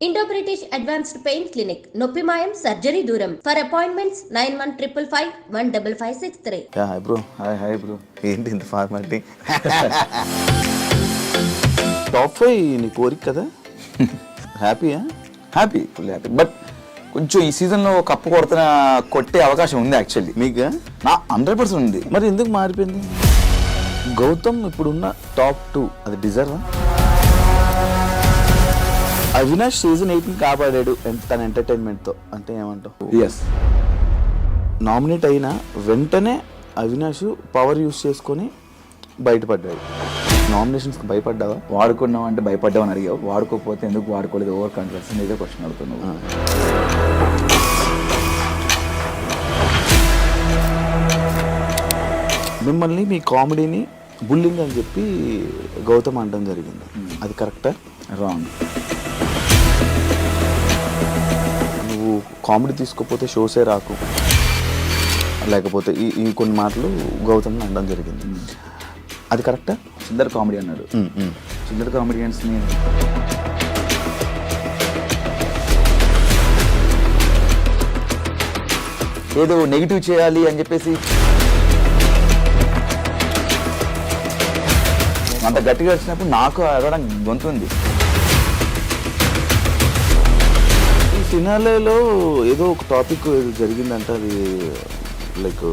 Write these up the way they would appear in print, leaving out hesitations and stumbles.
Indo-British Advanced Pain Clinic, Noppimayam Surgery Duram. For appointments, 9155515563. Hi bro. Hi bro. ఏంటి ఇంత formality? Top 5 నీ కోరిక కదా? హ్యాపీయా? Happy, full happy. బట్ కొంచెం ఈ సీజన్లో కప్పు కొట్టే అవకాశం ఉంది యాక్చువల్లీ. మీకు నా 100% ఉంది. మరి ఎందుకు మారిపోయింది? గౌతమ్ ఇప్పుడున్న టాప్ 2 అది డిజర్వా? అవినాష్ సీజన్ 8ని కాపాడాడు తన ఎంటర్టైన్మెంట్తో అంటే ఏమంటావు? ఎస్. నామినేట్ అయిన వెంటనే అవినాష్ పవర్ యూస్ చేసుకొని బయటపడ్డాడు. నామినేషన్స్కి భయపడ్డావా? వాడుకున్నావు అంటే భయపడ్డావు అని అడిగావు. వాడుకోకపోతే ఎందుకు వాడుకోలేదు? ఓవర్ కాన్ఫిడెన్స్ ఇదే క్వశ్చన్ అడుగుతున్నావు. మిమ్మల్ని మీ కామెడీని బుల్లింగ్ అని చెప్పి గౌతమ్ అనడం జరిగింది. అది కరెక్టా? రాంగ్. నువ్వు కామెడీ తీసుకోకపోతే షోసే రాకు, లేకపోతే ఈ కొన్ని మాటలు గౌతమ్ని అనడం జరిగింది. అది కరెక్టా? చిల్లర కామెడీ అన్నాడు. చిల్లర కామెడియన్స్ని ఏదో నెగిటివ్ చేయాలి అని చెప్పేసి అంత గట్టిగా వచ్చినప్పుడు నాకు అరవడం గొంతుంది. ఈ ఫినాలేలో ఏదో ఒక టాపిక్ జరిగిందంట. అది లైక్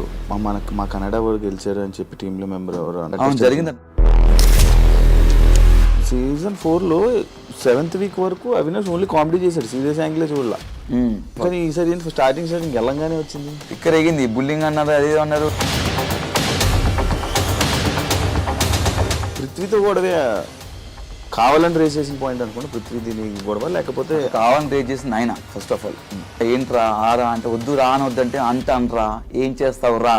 మా కన్నడ వాళ్ళు గెలిచారు అని చెప్పి టీంలో మెంబర్ ఎవరు జరిగింది. సీజన్ 4లో 7th వీక్ వరకు అవినాష్ ఓన్లీ కామెడీ చేశాడు, సీరియస్ యాంగిలే చూడాల. కానీ ఈసారి స్టార్టింగ్ గెలంగానే వచ్చింది. ఇక్కడ ఎగింది, బుల్లింగ్ అన్నారు, అదేదో అన్నారు. పృథ్వీతో గొడవే కావాలని రేస్ చేసిన పాయింట్ అనుకోండి. పృథ్వీ దీనికి గొడవ, లేకపోతే కావాలని రేస్ చేసింది ఆయన. ఫస్ట్ ఆఫ్ ఆల్ ఏంట్రా ఆరా అంటే వద్దు రా అని వద్దంటే అంత అనరా, ఏం చేస్తావు రా.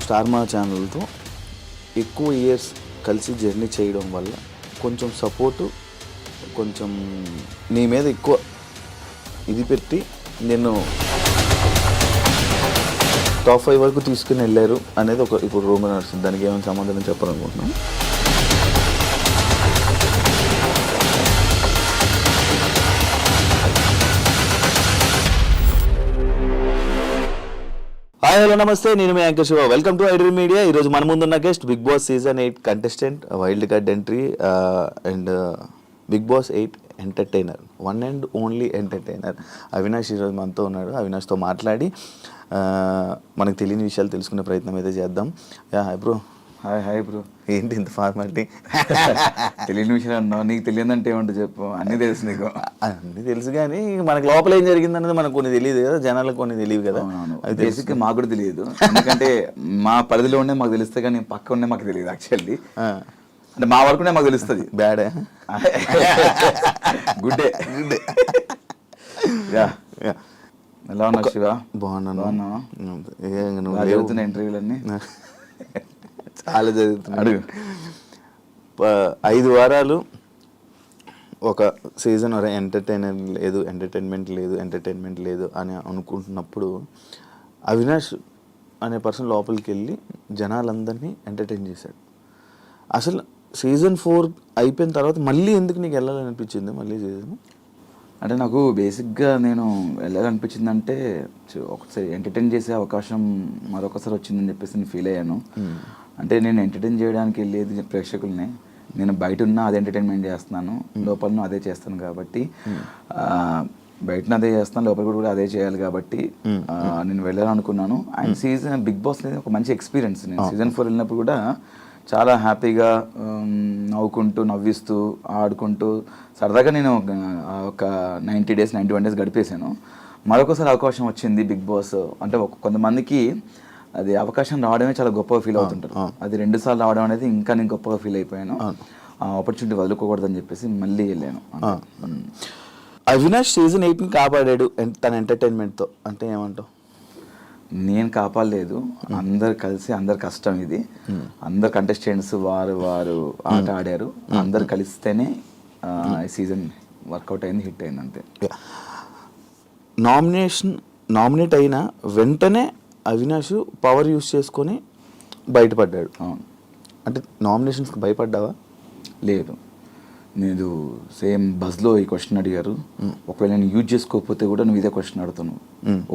స్టార్ మా ఛానల్తో ఎక్కువ ఇయర్స్ కలిసి జర్నీ చేయడం వల్ల కొంచెం సపోర్టు, కొంచెం నీ మీద ఎక్కువ ఇది పెట్టి నేను టాప్ 5 వరకు తీసుకుని వెళ్ళారు అనేది ఒక ఇప్పుడు రూమర్ నడుస్తుంది. దానికి ఏమైనా సమాధానం చెప్పాలనుకుంటున్నాను. హాయ్ హలో నమస్తే, నేను మీ anchor Shiva. Welcome to iDream media. ఈరోజు మన ముందున్న guest Bigg Boss season 8 contestant, wild card entry and Bigg Boss 8 entertainer, one and only entertainer Avinash ఈరోజు మనతో ఉన్నాడు. అవినాష్తో మాట్లాడి మనకు తెలియని విషయాలు తెలుసుకునే ప్రయత్నం అయితే చేద్దాం. Hi bro. Hi bro. ఏంటి ఇంత ఫార్మాలిటీ? తెలియని విషయాలు అన్నావు. నీకు తెలియదంటే ఏమంటూ చెప్పు. అన్నీ తెలుసు నీకు. అన్నీ తెలుసు, కానీ మనకు లోపల ఏం జరిగిందన్నది మనకు కొన్ని తెలియదు కదా, జనాలకు కొన్ని తెలియదు కదా. అది బేసిక్గా మాకు కూడా తెలియదు. ఎందుకంటే మా పరిధిలో ఉండే మాకు తెలుస్తే కానీ పక్క ఉండే మాకు తెలియదు యాక్చువల్లీ. అంటే మా వరకునే మాకు తెలుస్తుంది. బ్యాడే గుడ్డే. ఎలా ఉన్నావు శివ? బాగున్నాను. జరుగుతున్న ఇంటర్వ్యూలన్నీ చాలా జరుగుతున్నాడు. 5 వారాలు ఒక సీజన్ ఎంటర్టైన్మెంట్ లేదు అని అనుకుంటున్నప్పుడు అవినాష్ అనే పర్సన్ లోపలికి వెళ్ళి జనాలందరినీ ఎంటర్టైన్ చేశాడు. అసలు సీజన్ 4 అయిపోయిన తర్వాత మళ్ళీ ఎందుకు నీకు వెళ్ళాలనిపించింది మళ్ళీ సీజన్? అంటే నాకు బేసిక్గా నేను వెళ్ళాలనిపించిందంటే ఒకసారి ఎంటర్టైన్ చేసే అవకాశం మరొకసారి వచ్చిందని చెప్పేసి నేను ఫీల్ అయ్యాను. అంటే నేను ఎంటర్టైన్ చేయడానికి వెళ్ళేది ప్రేక్షకుల్ని, నేను బయట ఉన్నా అదే ఎంటర్టైన్మెంట్ చేస్తున్నాను, లోపల అదే చేస్తాను. కాబట్టి బయట అదే చేస్తాను, లోపల కూడా అదే చేయాలి. కాబట్టి నేను వెళ్ళాలనుకున్నాను. అండ్ సీజన్ బిగ్ బాస్ అనేది ఒక మంచి ఎక్స్పీరియన్స్. నేను సీజన్ 4 వెళ్ళినప్పుడు కూడా చాలా హ్యాపీగా నవ్వుకుంటూ నవ్విస్తూ ఆడుకుంటూ సరదాగా నేను ఒక 90 days 91 days గడిపేశాను. మరొకసారి అవకాశం వచ్చింది బిగ్ బాస్ అంటే కొంతమందికి అది అవకాశం రావడమే చాలా గొప్పగా ఫీల్ అవుతుంటారు. అది 2 సార్లు రావడం అనేది ఇంకా నేను గొప్పగా ఫీల్ అయిపోయాను. ఆ ఆపర్చునిటీ వదులుకోకూడదని చెప్పేసి మళ్ళీ వెళ్ళాను. అవినాష్ సీజన్ 8ని కాపాడాడు తన ఎంటర్టైన్మెంట్తో అంటే ఏమంటావు? నేను కాపాడలేదు, అందరు కలిసి, అందరు కష్టం ఇది. అందరు కంటెస్టెంట్స్ వారు ఆట ఆడారు, అందరు కలిస్తేనే ఈ సీజన్ వర్కౌట్ అయింది, హిట్ అయింది అంతే. నామినేట్ అయిన వెంటనే అవినాష్ పవర్ యూస్ చేసుకొని బయటపడ్డాడు. అంటే నామినేషన్స్కి భయపడ్డావా? లేదు, నేను సేమ్ బస్లో ఈ క్వశ్చన్ అడిగారు. ఒకవేళ నేను యూజ్ చేసుకోకపోతే కూడా నువ్వు ఇదే క్వశ్చన్ అడుగుతాను,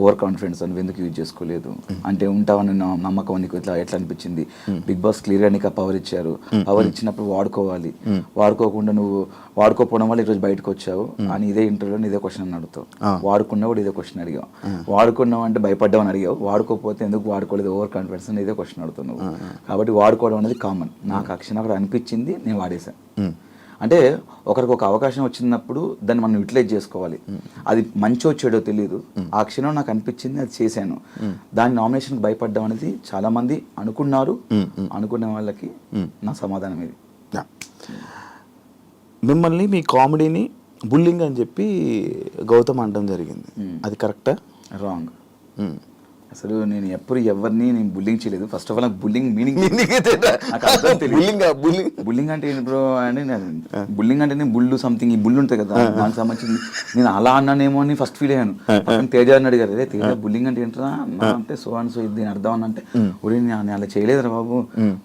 ఓవర్ కాన్ఫిడెన్స్ నువ్వు ఎందుకు యూజ్ చేసుకోలేదు, అంటే ఉంటావని నమ్మకం నీకు ఎట్లా అనిపించింది? బిగ్ బాస్ క్లియర్గా నీకు పవర్ ఇచ్చారు, పవర్ ఇచ్చినప్పుడు వాడుకోవాలి, వాడుకోకుండా నువ్వు వాడుకోకపోవడం వల్ల ఈరోజు బయటకు వచ్చావు అని ఇదే ఇంటర్వ్యూలో ఇదే క్వశ్చన్ అని అడుగుతావు. వాడుకున్నా కూడా ఇదే క్వశ్చన్ అడిగావు. వాడుకున్నావు అంటే భయపడ్డావు అని అడిగావు, వాడుకోకపోతే ఎందుకు వాడుకోలేదు ఓవర్ కాన్ఫిడెన్స్ అని ఇదే క్వశ్చన్ అడుగుతావు. కాబట్టి వాడుకోవడం అనేది కామన్. నాకు ఆ క్షణం అక్కడ అనిపించింది, నేను వాడేశాను. అంటే ఒకరికి ఒక అవకాశం వచ్చినప్పుడు దాన్ని మనం యూటిలైజ్ చేసుకోవాలి. అది మంచో చెడో తెలియదు, ఆ క్షణం నాకు అనిపించింది, అది చేశాను. దాని నామినేషన్కి భయపడ్డం అనేది చాలా మంది అనుకున్నారు. అనుకునే వాళ్ళకి నా సమాధానం ఇది. మిమ్మల్ని మీ కామెడీని బుల్లింగ్ అని చెప్పి గౌతమ్ అనడం జరిగింది, అది కరెక్టా? రాంగ్. అసలు నేను ఎప్పుడు ఎవరిని నేను బుల్లింగ్ చేయలేదు. ఫస్ట్ ఆఫ్ ఆల్ నాకు బుల్లింగ్ మీనింగ్ బుల్లింగ్ అంటే ఏంటి బ్రో అంటే, బుల్లింగ్ అంటే నేను బుల్లు సంథింగ్ ఈ బుల్లు ఉంటుంది కదా, నాకు సంబంధించింది. నేను అలా అన్నానేమో అని ఫస్ట్ ఫీల్ అయ్యాను. తేజ అని అడిగారు, అదే తేజ బుల్లింగ్ అంటే ఏంటరా అంటే సో అండ్ సో దీని అర్థం అని అంటే, ఒరే నేను అలా చేయలేదురా బాబు,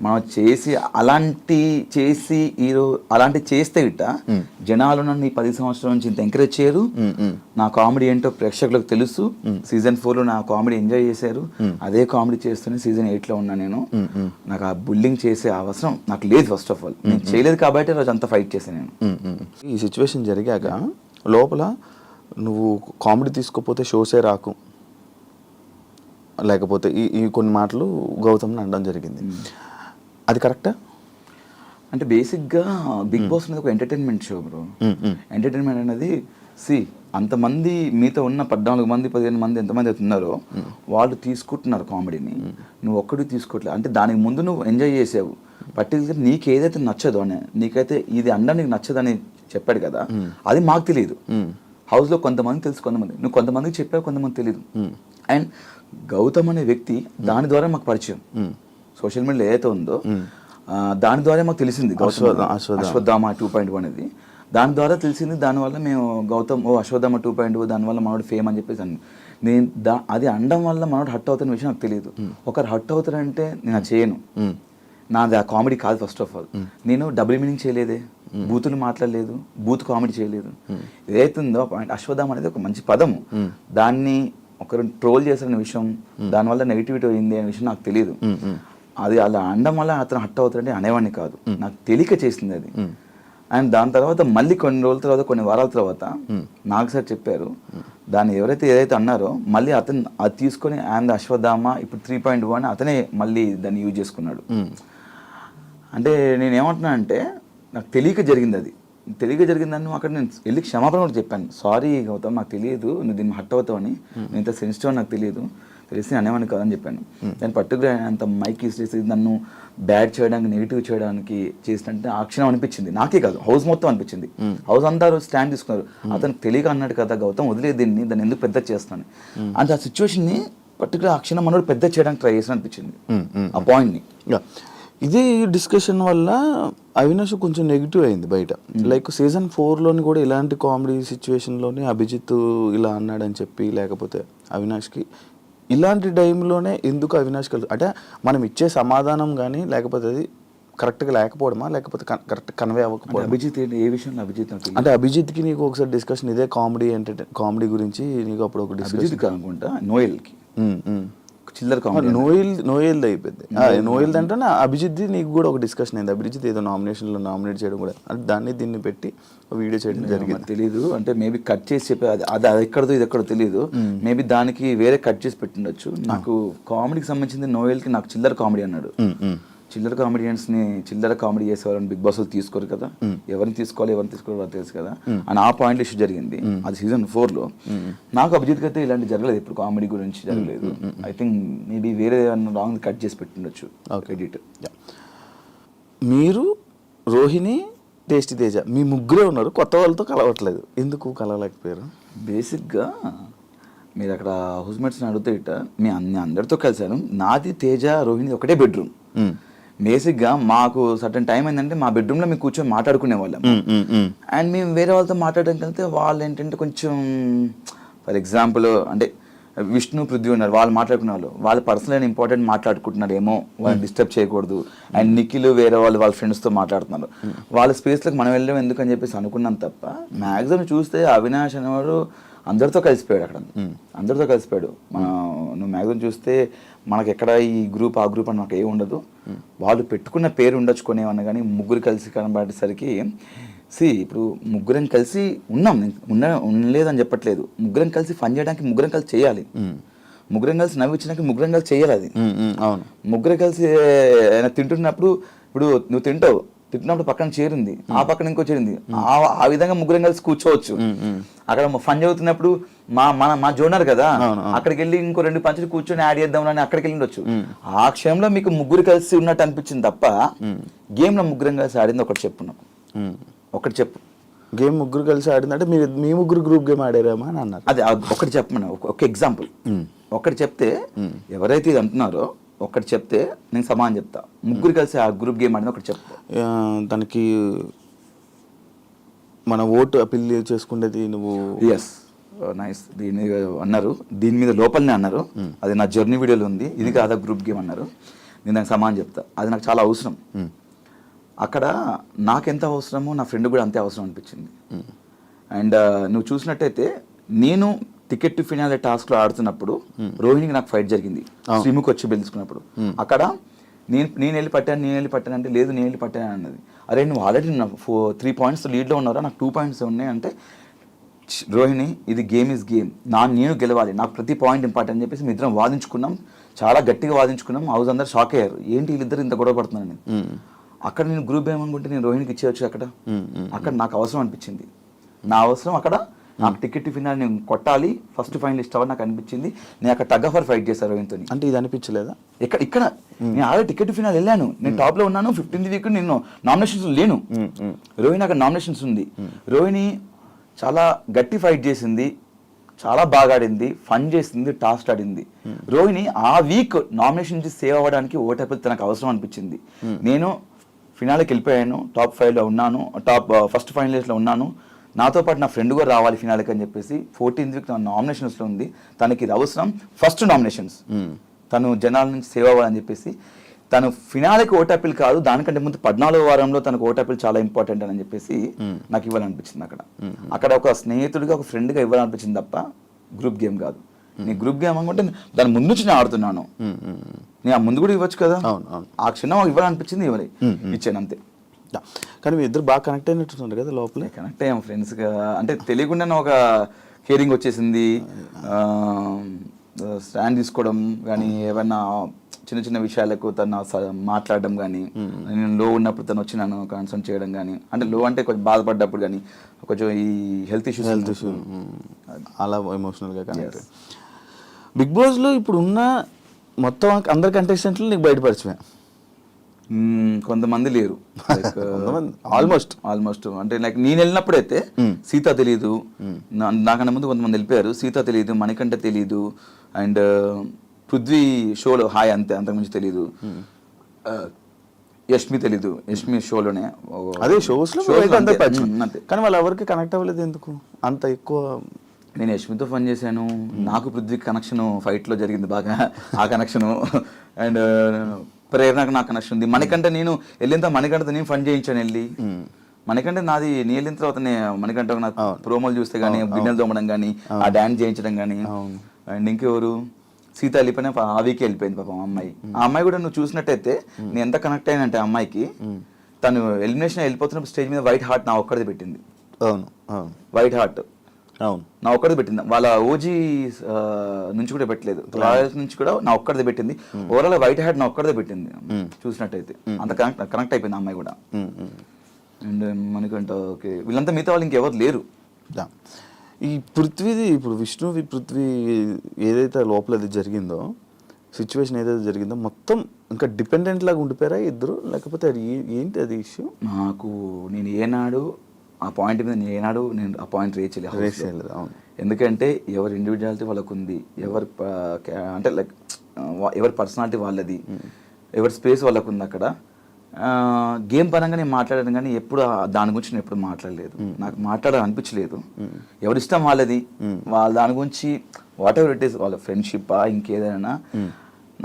మనం చేసి అలాంటి చేస్తే ఇట్ట జనాలు నన్ను ఈ 10 సంవత్సరాల నుంచి ఇంత ఎంకరేజ్ చేయరు. నా కామెడీ ఏంటో ప్రేక్షకులకు తెలుసు. సీజన్ 4లో నా కామెడీ ఎంజాయ్ చేశారు, అదే కామెడీ చేస్తూనే సీజన్ 8లో ఉన్నా నేను. నాకు ఆ బుల్లింగ్ చేసే అవసరం నాకు లేదు. ఫస్ట్ ఆఫ్ ఆల్ నేను చేయలేదు కాబట్టి రోజు అంతా ఫైట్ చేశాను నేను. ఈ సిచ్యువేషన్ జరిగాక లోపల నువ్వు కామెడీ తీసుకోపోతే షోసే రాకు, లేకపోతే ఈ కొన్ని మాటలు గౌతమ్ని అనడం జరిగింది, అది కరెక్టా? అంటే బేసిక్గా బిగ్ బాస్ అనేది ఒక ఎంటర్టైన్మెంట్ షో బ్రో. ఎంటర్టైన్మెంట్ అనేది అంతమంది మీతో ఉన్న 14 మంది 15 మంది ఎంతమంది అవుతున్నారో వాళ్ళు తీసుకుంటున్నారు కామెడీని, నువ్వు ఒక్కడికి తీసుకోవట్లేదు. అంటే దానికి ముందు నువ్వు ఎంజాయ్ చేసావు. పర్టికులర్ నీకు ఏదైతే నచ్చదో అని, నీకైతే ఇది అనడం నీకు నచ్చదని చెప్పాడు కదా, అది మాకు తెలియదు. హౌస్లో కొంతమంది తెలుసు, నువ్వు కొంతమందికి చెప్పావు, కొంతమంది తెలియదు. అండ్ గౌతమ్ అనే వ్యక్తి దాని ద్వారా మాకు పరిచయం. సోషల్ మీడియాలో ఏదైతే ఉందో దాని ద్వారా మాకు తెలిసింది అశ్వత్థామ 2.0 అనేది. దాని ద్వారా తెలిసింది. దానివల్ల మేము గౌతమ్ అశ్వత్థామ 2.0 దానివల్ల మనోడు ఫేమ్ అని చెప్పేసి నేను అది అనడం వల్ల మనోడు హట్ అవుతున్న విషయం నాకు తెలియదు. ఒకరు హట్ అవుతారంటే నేను అది చేయను. నాది ఆ కామెడీ కాదు. ఫస్ట్ ఆఫ్ ఆల్ నేను డబుల్ మీనింగ్ చేయలేదే, బూతులు మాట్లాడలేదు, బూత్ కామెడీ చేయలేదు. ఏదైతుందో పాయింట్ అశ్వత్థామ అనేది ఒక మంచి పదము. దాన్ని ఒకరు ట్రోల్ చేసిన విషయం, దానివల్ల నెగిటివిటీ అయింది అనే విషయం నాకు తెలియదు. అది అలా అనడం వల్ల అతను హట్ అవుతాడంటే అనేవాడిని కాదు, నాకు తెలియక చేసింది అది. అండ్ దాని తర్వాత మళ్ళీ కొన్ని రోజుల తర్వాత, కొన్ని వారాల తర్వాత నాకు సార్ చెప్పారు, దాన్ని ఏదైతే అన్నారో మళ్ళీ అతను అది తీసుకొని అండ్ అశ్వత్థామ ఇప్పుడు 3.1 అని అతనే మళ్ళీ దాన్ని యూజ్ చేసుకున్నాడు. అంటే నేను ఏమంటున్నా అంటే నాకు తెలియక జరిగింది. అది తెలియక జరిగిందని అక్కడ నేను వెళ్ళి క్షమాపణ కూడా చెప్పాను. సారీ గౌతమ్, నాకు తెలియదు నువ్వు దీన్ని హట్ అవుతావని, నేను ఇంత సెన్సిటివ్ అని నాకు తెలిసి అనేవాడిని కాదని చెప్పాను. దాన్ని పర్టికులర్ అంత మైక్ యూస్ చేసి నన్ను బ్యాడ్ చేయడానికి, నెగిటివ్ చేయడానికి చేసినట్టే ఆ క్షణం అనిపించింది. నాకే కాదు, హౌస్ మొత్తం అనిపించింది. హౌస్ అంతా స్టాండ్ తీసుకున్నారు. అతను తెలియక అన్నాడు కదా గౌతమ్, వదిలేదు దాన్ని ఎందుకు పెద్ద చేస్తాను అంటే ఆ సిచ్యువేషన్ని పర్టికులర్ ఆ క్షణం మనోడు పెద్ద చేయడానికి ట్రై చేసిన అనిపించింది ఆ పాయింట్ని. ఇదే డిస్కషన్ వల్ల అవినాష్ కొంచెం నెగిటివ్ అయింది బయట. లైక్ సీజన్ 4లోని కూడా ఇలాంటి కామెడీ సిచ్యువేషన్లోనే అభిజిత్ ఇలా అన్నాడని చెప్పి, లేకపోతే అవినాష్కి ఇలాంటి టైంలోనే ఎందుకు అవినాష్ అంటే మనం ఇచ్చే సమాధానం కానీ లేకపోతే అది కరెక్ట్గా లేకపోవడమా, లేకపోతే కరెక్ట్ కన్వే అవ్వకపోవడం? అభిజిత్ ఏ విషయంలో అభిజిత్ అంటే అభిజిత్కి నీకు ఒకసారి డిస్కషన్ ఇదే కామెడీ గురించి నీకు అప్పుడు ఒక డిస్కషన్ అనుకుంటా, నోయల్కి చిల్లర నోయల్ది అయిపోయింది. నోయల్ది అంటే అభిజిత్ నీకు కూడా ఒక డిస్కషన్ అయింది. అభిజిత్ ఏదో నామినేషన్లో నామినేట్ చేయడం కూడా, అంటే దీన్ని పెట్టి వీడియో చేయడం జరిగింది. తెలీదు, అంటే మేబీ కట్ చేసి చెప్పి అది ఎక్కడదో ఇది ఎక్కడో తెలియదు. మేబీ దానికి వేరే కట్ చేసి పెట్టిండొచ్చు. నాకు కామెడీకి సంబంధించింది నోయల్కి నాకు చిల్లర కామెడీ అన్నాడు. చిల్లర కామెడియన్స్ని చిల్లర కామెడీ చేసేవాళ్ళని బిగ్ బాస్ తీసుకోరు కదా, ఎవరిని తీసుకోవాలి ఎవరిని తీసుకోవాలి తెలుసు కదా అని ఆ పాయింట్ ఇష్యూ జరిగింది. అది సీజన్ 4లో. నాకు అభిజిత్ అయితే ఇలాంటి జరగలేదు, ఇప్పుడు కామెడీ గురించి జరగలేదు. ఐ థింక్ మేబీ వేరే రాంగ్ కట్ చేసి పెట్టిండొచ్చు ఎడిట్. మీరు రోహిణి, టేస్టీ తేజ మీ ముగ్గురే ఉన్నారు, కొత్త వాళ్ళతో కలవట్లేదు, ఎందుకు కలవలేకపోయారు? బేసిక్గా మీరు అక్కడ హౌస్మేట్స్ని అడిగితే ఇట్ట అందరితో కలిశాను. నాది తేజ రోహిణి ఒకటే బెడ్రూమ్. బేసిక్గా మాకు సర్టన్ టైం ఏంటంటే మా బెడ్రూమ్లో మేము కూర్చొని మాట్లాడుకునే వాళ్ళం. అండ్ మేము వేరే వాళ్ళతో మాట్లాడడానికి వెళ్తే వాళ్ళు ఏంటంటే కొంచెం ఫర్ ఎగ్జాంపుల్ అంటే విష్ణు పృథ్వీ ఉన్నారు, వాళ్ళు మాట్లాడుకున్న వాళ్ళు పర్సనల్ అండ్ ఇంపార్టెంట్ మాట్లాడుకుంటున్నారు ఏమో, వాళ్ళని డిస్టర్బ్ చేయకూడదు. అండ్ నిఖిల్ వేరే వాళ్ళ ఫ్రెండ్స్తో మాట్లాడుతున్నారు, వాళ్ళ స్పేస్లోకి మనం వెళ్ళడం ఎందుకని చెప్పేసి అనుకున్నాం తప్ప మ్యాక్సిమం చూస్తే అవినాష్ అనేవాడు అందరితో కలిసిపోయాడు. అక్కడ అందరితో కలిసిపోయాడు. నువ్వు మ్యాక్సిమం చూస్తే మనకి ఎక్కడ ఈ గ్రూప్ ఆ గ్రూప్ అని నాకు ఏమి ఉండదు. వాళ్ళు పెట్టుకున్న పేరు ఉండొచ్చుకునేవన్నా కానీ ముగ్గురు కలిసి కనబడేసరికి ఇప్పుడు ముగ్గురం కలిసి ఉన్నాం, ఉండలేదని చెప్పట్లేదు. ముగ్గురం కలిసి ఫన్ చేయడానికి ముగ్గురం కలిసి చేయాలి, ముగ్గురం కలిసి నవ్వించడానికి ముగ్గురం కలిసి చేయాలి. అది అవును. ముగ్గురం కలిసి తింటున్నప్పుడు ఇప్పుడు నువ్వు తింటున్నప్పుడు పక్కన చేరింది, ఆ పక్కన ఇంకో చేరింది, ఆ విధంగా ముగ్గురం కలిసి కూర్చోవచ్చు. అక్కడ ఫన్ చదువుతున్నప్పుడు మా జోనర్ కదా, అక్కడికి వెళ్ళి ఇంకో 2 పంచులు కూర్చొని యాడ్ చేద్దామని అక్కడికి వెళ్ళి ఉండొచ్చు. ఆ క్షణంలో మీకు ముగ్గురు కలిసి ఉన్నట్టు అనిపించింది తప్ప గేమ్ లో ముగ్గురం కలిసి ఆడింది ఒకటి చెప్పు నాకు, ఒకటి చెప్పు. గేమ్ ముగ్గురు కలిసి ఆడిందంటే మీ ముగ్గురు గ్రూప్ గేమ్ ఆడారేమో అని అన్నారు. అదే ఒకటి చెప్పమని ఒక ఎగ్జాంపుల్ ఒకటి చెప్తే, ఎవరైతే ఇది అంటున్నారో ఒకటి చెప్తే నేను సమానం చెప్తా. ముగ్గురు కలిసి ఆ గ్రూప్ గేమ్ ఆడింది ఒకటి చెప్తా. దానికి మన ఓటు అపీల్ చేసుకునేది నువ్వు. Yes, nice. దీని అన్నారు, దీని మీద లోపలనే అన్నారు, అది నా జర్నీ వీడియోలో ఉంది, ఇది కాదా గ్రూప్ గేమ్ అన్నారు. నేను దానికి సమానం చెప్తా. అది నాకు చాలా అవసరం. అక్కడ నాకెంత అవసరమో నా ఫ్రెండ్ కూడా అంతే అవసరం అనిపించింది. అండ్ నువ్వు చూసినట్టయితే నేను టికెట్ టు ఫినాలే టాస్క్లో ఆడుతున్నప్పుడు రోహిణికి నాకు ఫైట్ జరిగింది, శ్రీముఖి వచ్చి బెలుచుకున్నప్పుడు. అక్కడ నేను వెళ్ళి పట్టాను అంటే లేదు నేను వెళ్ళి పట్టాను అన్నది. అరే నువ్వు ఆల్రెడీ 3 పాయింట్స్ లీడ్లో ఉన్నారా, నాకు 2 పాయింట్స్ ఉన్నాయి అంటే, రోహిణి ఇది గేమ్ ఈజ్ గేమ్, నేను గెలవాలి, నాకు ప్రతి పాయింట్ ఇంపార్టెంట్ అని చెప్పేసి మీ ఇద్దరం వాదించుకున్నాం, చాలా గట్టిగా వాదించుకున్నాం. హౌస్ అందరు షాక్ అయ్యారు, ఏంటి వీళ్ళిద్దరు ఇంత గొడవ పడుతున్నాను. అక్కడ నేను గ్రూప్ ఏమనుకుంటే నేను రోహిణికి ఇచ్చేయచ్చు. అక్కడ నాకు అవసరం అనిపించింది, నా అవసరం అక్కడ. నాకు టికెట్ ఫినాల్ నేను కొట్టాలి, ఫస్ట్ ఫైనలిస్ట్ అవ్వాలి నాకు అనిపించింది. నేను అక్కడ టగ్ ఆఫ్ వార్ ఫైట్ చేశాను రోహిణ్తో. అంటే ఇది అనిపించలేదా? ఇక్కడ నేను ఆల్రెడీ టికెట్ ఫినాల్ వెళ్ళాను, నేను టాప్ లో ఉన్నాను. 15th వీక్ నేను నామినేషన్స్ లేను. రోహిణి అక్కడ నామినేషన్స్ ఉంది. రోహిణి చాలా గట్టి ఫైట్ చేసింది, చాలా బాగా ఆడింది, ఫన్ చేసింది, టాస్క్ ఆడింది. రోహిణి ఆ వీక్ నామినేషన్ నుంచి సేవ్ అవ్వడానికి ఓటేపల్ తనకు అవసరం అనిపించింది. నేను ఫినాల్కి వెళ్ళిపోయాను, టాప్ 5లో ఉన్నాను, ఫస్ట్ ఫైనలిస్ట్లో ఉన్నాను. నాతో పాటు నా ఫ్రెండ్ కూడా రావాలి ఫినాల్కి అని చెప్పేసి 14th వీక్ నామినేషన్స్లో ఉంది. తనకి ఇది అవసరం, ఫస్ట్ నామినేషన్స్, తను జనాల నుంచి సేవ్ అవ్వాలని చెప్పేసి తను ఫినాల్కి ఓట్ అప్పీల్ కాదు, దానికంటే ముందు 14వ వారంలో తనకు ఓట్ అప్పీల్ చాలా ఇంపార్టెంట్ అని చెప్పేసి నాకు ఇవ్వాలనిపించింది. అక్కడ ఒక స్నేహితుడిగా ఒక ఫ్రెండ్గా ఇవ్వాలనిపించింది తప్ప గ్రూప్ గేమ్ కాదు. నీ గ్రూప్ గేమ్ అనుకుంటే దాని ముందు నుంచి నేను ఆడుతున్నాను, నేను ఆ ముందు కూడా ఇవ్వచ్చు కదా. ఆ క్షణం ఇవ్వాలనిపించింది, ఇచ్చాను అంతే. కానీ మీ ఇద్దరు బాగా కనెక్ట్ అయినట్టున్నారు కదా లోపలే. కనెక్ట్ అయ్యాము ఫ్రెండ్స్గా, అంటే తెలియకుండానే ఒక కేరింగ్ వచ్చేసింది. స్టాండ్ తీసుకోవడం కానీ, ఏమైనా చిన్న చిన్న విషయాలకు తను మాట్లాడడం కానీ, నేను లో ఉన్నప్పుడు తను వచ్చి నన్ను కన్సల్ట్ చేయడం కానీ, అంటే లో అంటే కొంచెం బాధపడ్డప్పుడు కానీ, కొంచెం ఈ హెల్త్ ఇష్యూస్ అలా ఎమోషనల్గా కనెక్ట్. బిగ్ బాస్లో ఇప్పుడు ఉన్న మొత్తం అందరి కంటెస్టెంట్లు నీకు బయటపరిచమే. కొంతమంది లేరు, ఆల్మోస్ట్ అంటే లైక్ నేను వెళ్ళినప్పుడైతే సీత తెలీదు, నాకన్నా ముందు కొంతమంది వెళ్ళిపోయారు. సీత తెలీదు, మణికంఠ తెలీదు, అండ్ పృథ్వీ షోలో హాయ్ అంతే, అంతకుమించి తెలీదు. యష్మి తెలీదు, యష్మి షోలోనే అదే షోస్లో అంతే. కానీ వాళ్ళు ఎవరికి కనెక్ట్ అవ్వలేదు ఎందుకు అంత ఎక్కువ? నేను యష్మితో ఫన్ చేశాను, నాకు పృథ్వీకి కనెక్షన్ ఫైట్లో జరిగింది బాగా, ఆ కనెక్షను. అండ్ ప్రేరణకు నాకు కనెక్షన్ ఉంది. మణికంఠ నేను వెళ్ళిన మణికంఠతో నేను ఫన్ చేయించాను వెళ్ళి. మణికంఠ నాది నేను వెళ్ళిన తర్వాత మణికంఠ నాకు ప్రోమోలు చూస్తే కానీ, గిన్నెలు తోమడం కానీ, ఆ డాన్స్ చేయించడం కానీ. అండ్ ఇంకెవరు, సీత వెళ్ళిపోయినా ఆ వీకే వెళ్ళిపోయింది పాపం అమ్మాయి. ఆ అమ్మాయి కూడా నువ్వు చూసినట్టయితే నేను ఎంత కనెక్ట్ అయినంటే అమ్మాయికి, తను ఎలిమినేషన్ వెళ్ళిపోతున్నప్పుడు స్టేజ్ మీద వైట్ హార్ట్ నా ఒక్కడిది పెట్టింది. వైట్ హార్ట్ నా ఒక్కడిది పెట్టింది, వాళ్ళ ఓజీ నుంచి కూడా పెట్టలేదు, రాయల్స్ నుంచి కూడా నా ఒక్కడిది పెట్టింది. ఓవరాల్ వైట్ హార్ట్ నా ఒక్కడిదే పెట్టింది చూసినట్టయితే. అంత కనెక్ట్ అయిపోయింది అమ్మాయి కూడా. అండ్ మనకంట ఓకే, వీళ్ళంతా మిగతా వాళ్ళు ఇంకెవరు లేరు. ఈ పృథ్వీది ఇప్పుడు పృథ్వీ ఏదైతే లోపల అది జరిగిందో, సిచ్యువేషన్ ఏదైతే జరిగిందో మొత్తం ఇంకా డిపెండెంట్ లాగా ఉండిపోయారా ఇద్దరు, లేకపోతే అది ఏంటి అది ఇష్యూ? నాకు నేను ఏనాడు ఆ పాయింట్ మీద నేను ఆ పాయింట్ రేస్ చేయలేదు. ఎందుకంటే ఎవరి ఇండివిజువాలిటీ వాళ్ళకు ఉంది, అంటే లైక్ ఎవరి పర్సనాలిటీ వాళ్ళది, ఎవరి స్పేస్ వాళ్ళకు ఉంది. అక్కడ గేమ్ పరంగా నేను మాట్లాడాను కానీ ఎప్పుడు దాని గురించి నేను ఎప్పుడు మాట్లాడలేదు, నాకు మాట్లాడాలని అనిపించలేదు. ఎవరిష్టం వాళ్ళది, వాళ్ళ దాని గురించి వాట్ ఎవర్ ఇట్ ఈస్, వాళ్ళ ఫ్రెండ్షిప్ ఇంకేదైనా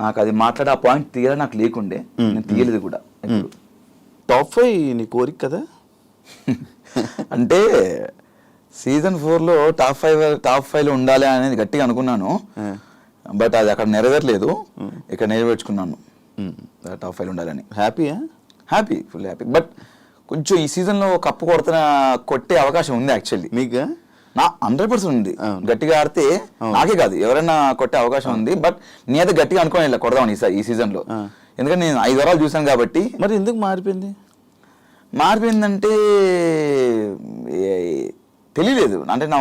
నాకు అది మాట్లాడే ఆ పాయింట్ తీయాలని నాకు లేకుండే, నేను తీయలేదు కూడా ఎప్పుడు. టాప్ 5 నీ కోరిక కదా? అంటే సీజన్ 4లో టాప్ 5లో ఉండాలి అనేది గట్టిగా అనుకున్నాను, బట్ అది అక్కడ నెరవేరలేదు, ఇక్కడ నెరవేర్చుకున్నాను టాప్ 5లో ఉండాలని. Happy, full happy. బట్ కొంచెం ఈ సీజన్లో కప్పు కొట్టే అవకాశం ఉంది యాక్చువల్లీ. మీకు నా 100% ఉంది, గట్టిగా ఆడితే నాకే కాదు ఎవరైనా కొట్టే అవకాశం ఉంది. బట్ నేనైతే గట్టిగా అనుకోని కొడదామని ఈ సీజన్లో, ఎందుకంటే నేను 5 వారాలు చూసాను కాబట్టి. మరి ఎందుకు మారిపోయిందంటే తెలియలేదు. అంటే నా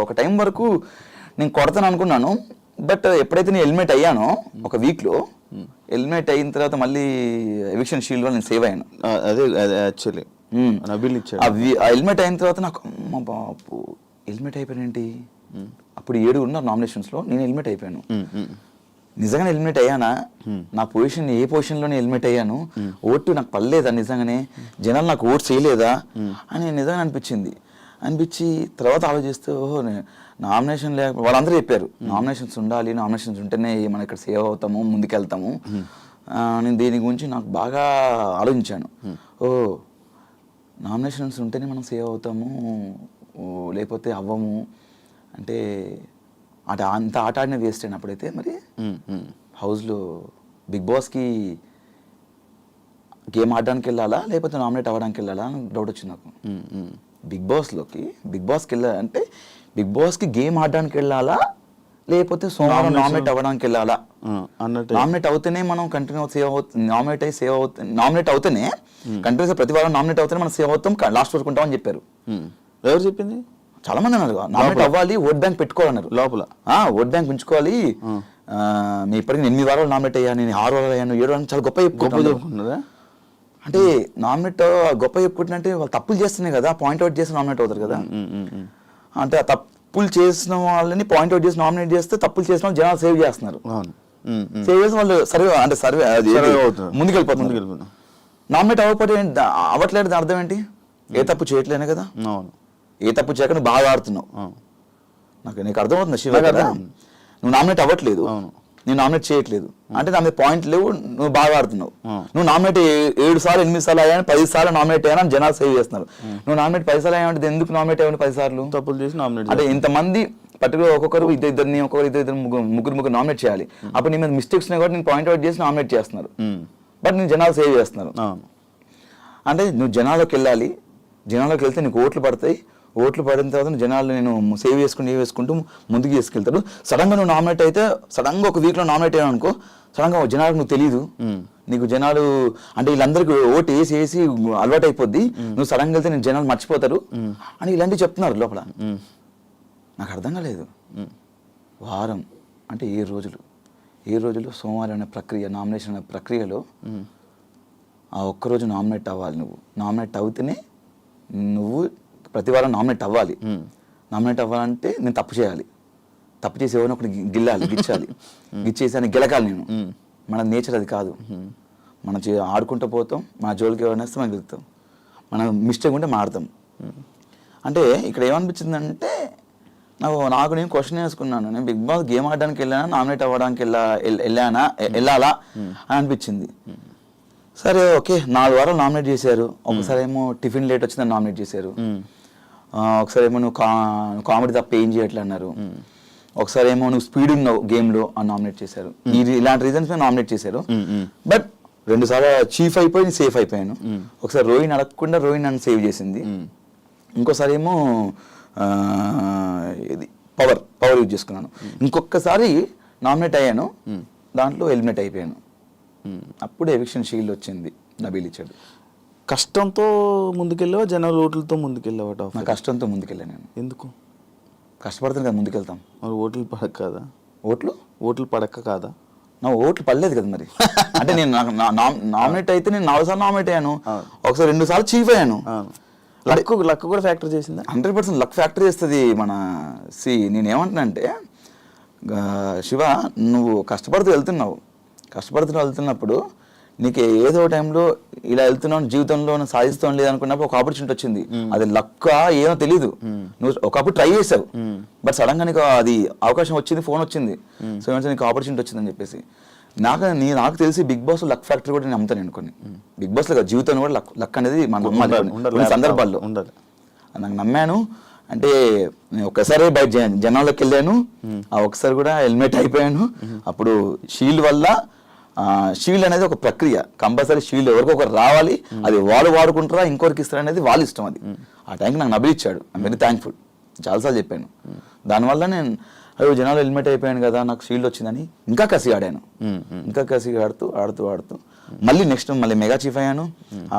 ఒక టైం వరకు నేను కొడతాను అనుకున్నాను, బట్ ఎప్పుడైతే నేను ఎలిమినేట్ అయ్యానో ఒక వీక్లో, ఎలిమినేట్ అయిన తర్వాత మళ్ళీ ఎవిక్షన్ షీల్డ్లో నేను సేవ్ అయ్యాను. అదే యాక్చువల్లీ నబీల్ ఇచ్చాడు. ఎలిమినేట్ అయిన తర్వాత నాకు అమ్మ బాబు ఎలిమినేట్ అయిపోయానేంటి, అప్పుడు 7 ఉన్నారు నామినేషన్స్లో, నేను ఎలిమినేట్ అయిపోయాను. నిజంగానే ఎలిమినేట్ అయ్యానా, నా పొజిషన్ ఏ పొజిషన్లోనే ఎలిమినేట్ అయ్యాను, ఓటు నాకు పడలేదా, నిజంగానే జనాలు నాకు ఓటు చేయలేదా అని నిజంగా అనిపించి తర్వాత ఆలోచిస్తూ ఓహో నామినేషన్ వాళ్ళందరూ చెప్పారు నామినేషన్స్ ఉండాలి, నామినేషన్స్ ఉంటేనే మనం ఇక్కడ సేవ్ అవుతాము, ముందుకెళ్తాము. నేను దీని గురించి నాకు బాగా ఆలోచించాను. నామినేషన్స్ ఉంటేనే మనం సేవ్ అవుతాము, లేకపోతే అవ్వము అంటే అంత ఆట ఆడిన వేస్ట్ అయిన అప్పుడైతే మరి హౌస్లో బిగ్ బాస్కి గేమ్ ఆడడానికి వెళ్ళాలా లేకపోతే నామినేట్ అవ్వడానికి వెళ్ళాలా అని డౌట్ వచ్చింది నాకు. బిగ్ బాస్కి వెళ్ళాలంటే బిగ్ బాస్కి గేమ్ ఆడడానికి వెళ్ళాలా లేకపోతే సోమవారం నామినేట్ అవ్వడానికి వెళ్ళాలా అన్నట్టు. నామినేట్ అవుతేనే మనం కంటిన్యూ సేవ్ అవుతుంది, నామినేట్ అవుతేనే కంటిన్యూస్ ప్రతి వారం నామినేట్ అవుతేనే మనం సేవ్ అవుతాం, లాస్ట్ వరకు ఉంటాం అని చెప్పారు. ఎవరు చెప్పింది? చాలా మంది అన్నారు నామినేట్ అవ్వాలి, ఓట్ బ్యాంక్ పెట్టుకోవాలన్నారు లోపల. ఓట్ బ్యాంక్ ఉంచుకోవాలి, మీ ఇప్పటికీ 8 వారాలు నామినేట్ అయ్యాను, నేను 6 వారాలు అయ్యాను, 7 వారాలు, చాలా గొప్ప చెప్పుకుంటున్నారా. అంటే నామినేట్ గొప్ప చెప్పుకుంటున్నట్టే వాళ్ళు తప్పులు చేస్తున్నాయి కదా, పాయింట్అవుట్ చేసి నామినేట్ అవుతారు కదా. అంటే ఆ తప్పులు చేసిన వాళ్ళని పాయింట్అవుట్ చేసి నామినేట్ చేస్తే తప్పులు చేసిన వాళ్ళు జనాలు సేవ్ చేస్తున్నారు. సేవ్ చేసిన వాళ్ళు సర్వే ముందుకెళ్ళిపోతున్నారు. నామినేట్ అవ్వట్లేదు అర్థం ఏంటి? ఏ తప్పు చేయట్లేనే కదా. ఏ తప్పు చేయక నువ్వు బాగా ఆడుతున్నావు, నీకు అర్థమవుతుంది శివ కదా. నువ్వు నామినేట్ అవ్వట్లేదు, నేను నామినేట్ చేయట్లేదు అంటే నా మీద పాయింట్ లేవు, నువ్వు బాగా ఆడుతున్నావు. నువ్వు నామినేట్ 7 సార్లు 8 సార్లు అయ్యాను, 10 సార్లు నామినేట్ అయ్యాను జనాలు సేవ్ చేస్తున్నారు. నువ్వు నామినేట్ 10 సార్లు అయ్యానంటే ఎందుకు నామినేట్ అయ్యాను 10 సార్లు? తప్పులు చేసి నామినేట్ అంటే ఇంతమంది పర్టికులర్ ఒక్కొక్కరు ఇద్దరు ముగ్గురు నామినేట్ చేయాలి. అప్పుడు నీ మీద మిస్టేక్స్ ఉన్నాయి కాబట్టి నేను పాయింట్అవుట్ చేసి నామినేట్ చేస్తున్నారు, బట్ నేను జనాలు సేవ్ చేస్తున్నారు. అంటే నువ్వు జనాల్లోకి వెళ్ళాలి, జనాల్లోకి వెళ్తే నీకు ఓట్లు పడతాయి, ఓట్లు పడిన తర్వాత జనాలు నేను సేవ్ వేసుకుంటూ ముందుకు తీసుకెళ్తారు. సడన్గా నువ్వు నామినేట్ అయితే, సడన్గా ఒక వీక్లో నామినేట్ అయ్యావు అనుకో, సడన్గా జనాలకు నువ్వు తెలీదు, నీకు జనాలు అంటే వీళ్ళందరికీ ఓటు వేసి అలవాటు అయిపోద్ది, నువ్వు సడన్గా వెళ్తే నేను జనాలు మర్చిపోతారు అని ఇలాంటివి చెప్తున్నారు లోపల. నాకు అర్థం కాలేదు. వారం అంటే 7 రోజులు సోమవారం అనే ప్రక్రియ, నామినేషన్ అనే ప్రక్రియలో ఆ ఒక్కరోజు నామినేట్ అవ్వాలి. నువ్వు నామినేట్ అవుతేనే నువ్వు ప్రతి వారం నామినేట్ అవ్వాలి. నామినేట్ అవ్వాలంటే నేను తప్పు చేయాలి, తప్పు చేసి ఎవరిని ఒకటి గిచ్చేసి అని గెలకాలి నేను. మన నేచర్ అది కాదు. మనం ఆడుకుంటూ పోతాం, మన జోలికి ఎవరైనా వస్తే మనం గెలుస్తాం, మనం మిస్టేక్ ఉంటే మాడతాం. అంటే ఇక్కడ ఏమనిపించిందంటే నాకు నేను క్వశ్చన్ వేసుకున్నాను, నేను బిగ్ బాస్ గేమ్ ఆడడానికి వెళ్ళానా, నామినేట్ అవ్వడానికి వెళ్ళాలా అని అనిపించింది. సరే ఓకే, 4 వారాలు నామినేట్ చేశారు. ఒకసారి ఏమో టిఫిన్ లేట్ వచ్చిందని నామినేట్ చేశారు, ఒకసారి ఏమో నువ్వు కామెడీ తప్ప ఏం చేయట్లే అన్నారు, ఒకసారి ఏమో నువ్వు స్పీడ్ ఉన్నావు గేమ్లో అని నామినేట్ చేశారు. ఇలాంటి రీజన్స్ మీద నామినేట్ చేశారు. బట్ 2 సార్లు చీఫ్ అయిపోయి నేను సేఫ్ అయిపోయాను. ఒకసారి రోహిణి అడగకుండా రోహిణి నన్ను సేవ్ చేసింది. ఇంకోసారి ఏమో ఇది పవర్ యూజ్ చేసుకున్నాను. ఇంకొకసారి నామినేట్ అయ్యాను, దాంట్లో ఎలిమినేట్ అయిపోయాను. అప్పుడు ఎవిక్షన్ షీల్డ్ వచ్చింది, నబీల్ ఇచ్చాడు. కష్టంతో ముందుకెళ్ళావా, జనాలు ఓట్లతో ముందుకెళ్ళావా? నా కష్టంతో ముందుకెళ్ళాను నేను. ఎందుకు? కష్టపడుతుంది కదా ముందుకెళ్తాం. మరి ఓట్లు పడక కాదా? ఓట్లు పడక కాదా? నా ఓట్లు పడలేదు కదా మరి. అంటే నేను నామినేట్ అయితే నేను 4 సార్లు నామినేట్ అయ్యాను, ఒకసారి 2 సార్లు చీఫ్ అయ్యాను. లక్ కూడా ఫ్యాక్టర్ చేసిందా? 100% లక్ ఫ్యాక్టర్ చేస్తుంది. నేనేమంటున్నా అంటే శివ, నువ్వు కష్టపడుతూ వెళ్తున్నప్పుడు నీకు ఏదో టైంలో ఇలా వెళ్తున్నావు జీవితంలో సాధిస్తాం లేదనుకున్నప్పుడు ఒక ఆపర్చునిటీ వచ్చింది. అది లక్క ఏమో తెలియదు, నువ్వు ఒకప్పుడు ట్రై చేసావు, బట్ సడన్ గా నీకు అది అవకాశం వచ్చింది, ఫోన్ వచ్చింది, సో నీకు ఆపర్చునిటీ వచ్చిందని చెప్పేసి. నాకు తెలిసి బిగ్ బాస్ లక్ ఫ్యాక్టరీ కూడా నేను నమ్ముతాను అనుకోని. బిగ్ బాస్ లో జీవితంలో కూడా లక్ అనేది మనం నమ్మాలి సందర్భాల్లో. నాకు నమ్మాను అంటే నేను ఒక్కసారి బయట జనాల్లోకి వెళ్ళాను, ఆ ఒకసారి కూడా హెల్మెట్ అయిపోయాను. అప్పుడు షీల్డ్ వల్ల, షీల్డ్ అనేది ఒక ప్రక్రియ, కంపల్సరీ షీల్డ్ ఎవరికొకరు రావాలి, అది వాళ్ళు వాడుకుంటారా ఇంకొకరికి ఇస్తారు అనేది వాళ్ళ ఇష్టం. అది ఆ టైంకి నాకు నబిల్ ఇచ్చాడు, ఐమ్ వెరీ థ్యాంక్ఫుల్, చాలాసార్లు చెప్పాను. దానివల్ల నేను అయ్యో జనాలు హెల్మెట్ అయిపోయాను కదా నాకు షీల్డ్ వచ్చిందని ఇంకా కసి ఆడాను, ఇంకా కసి ఆడుతూ మళ్ళీ నెక్స్ట్ మళ్ళీ మెగా చీఫ్ అయ్యాను,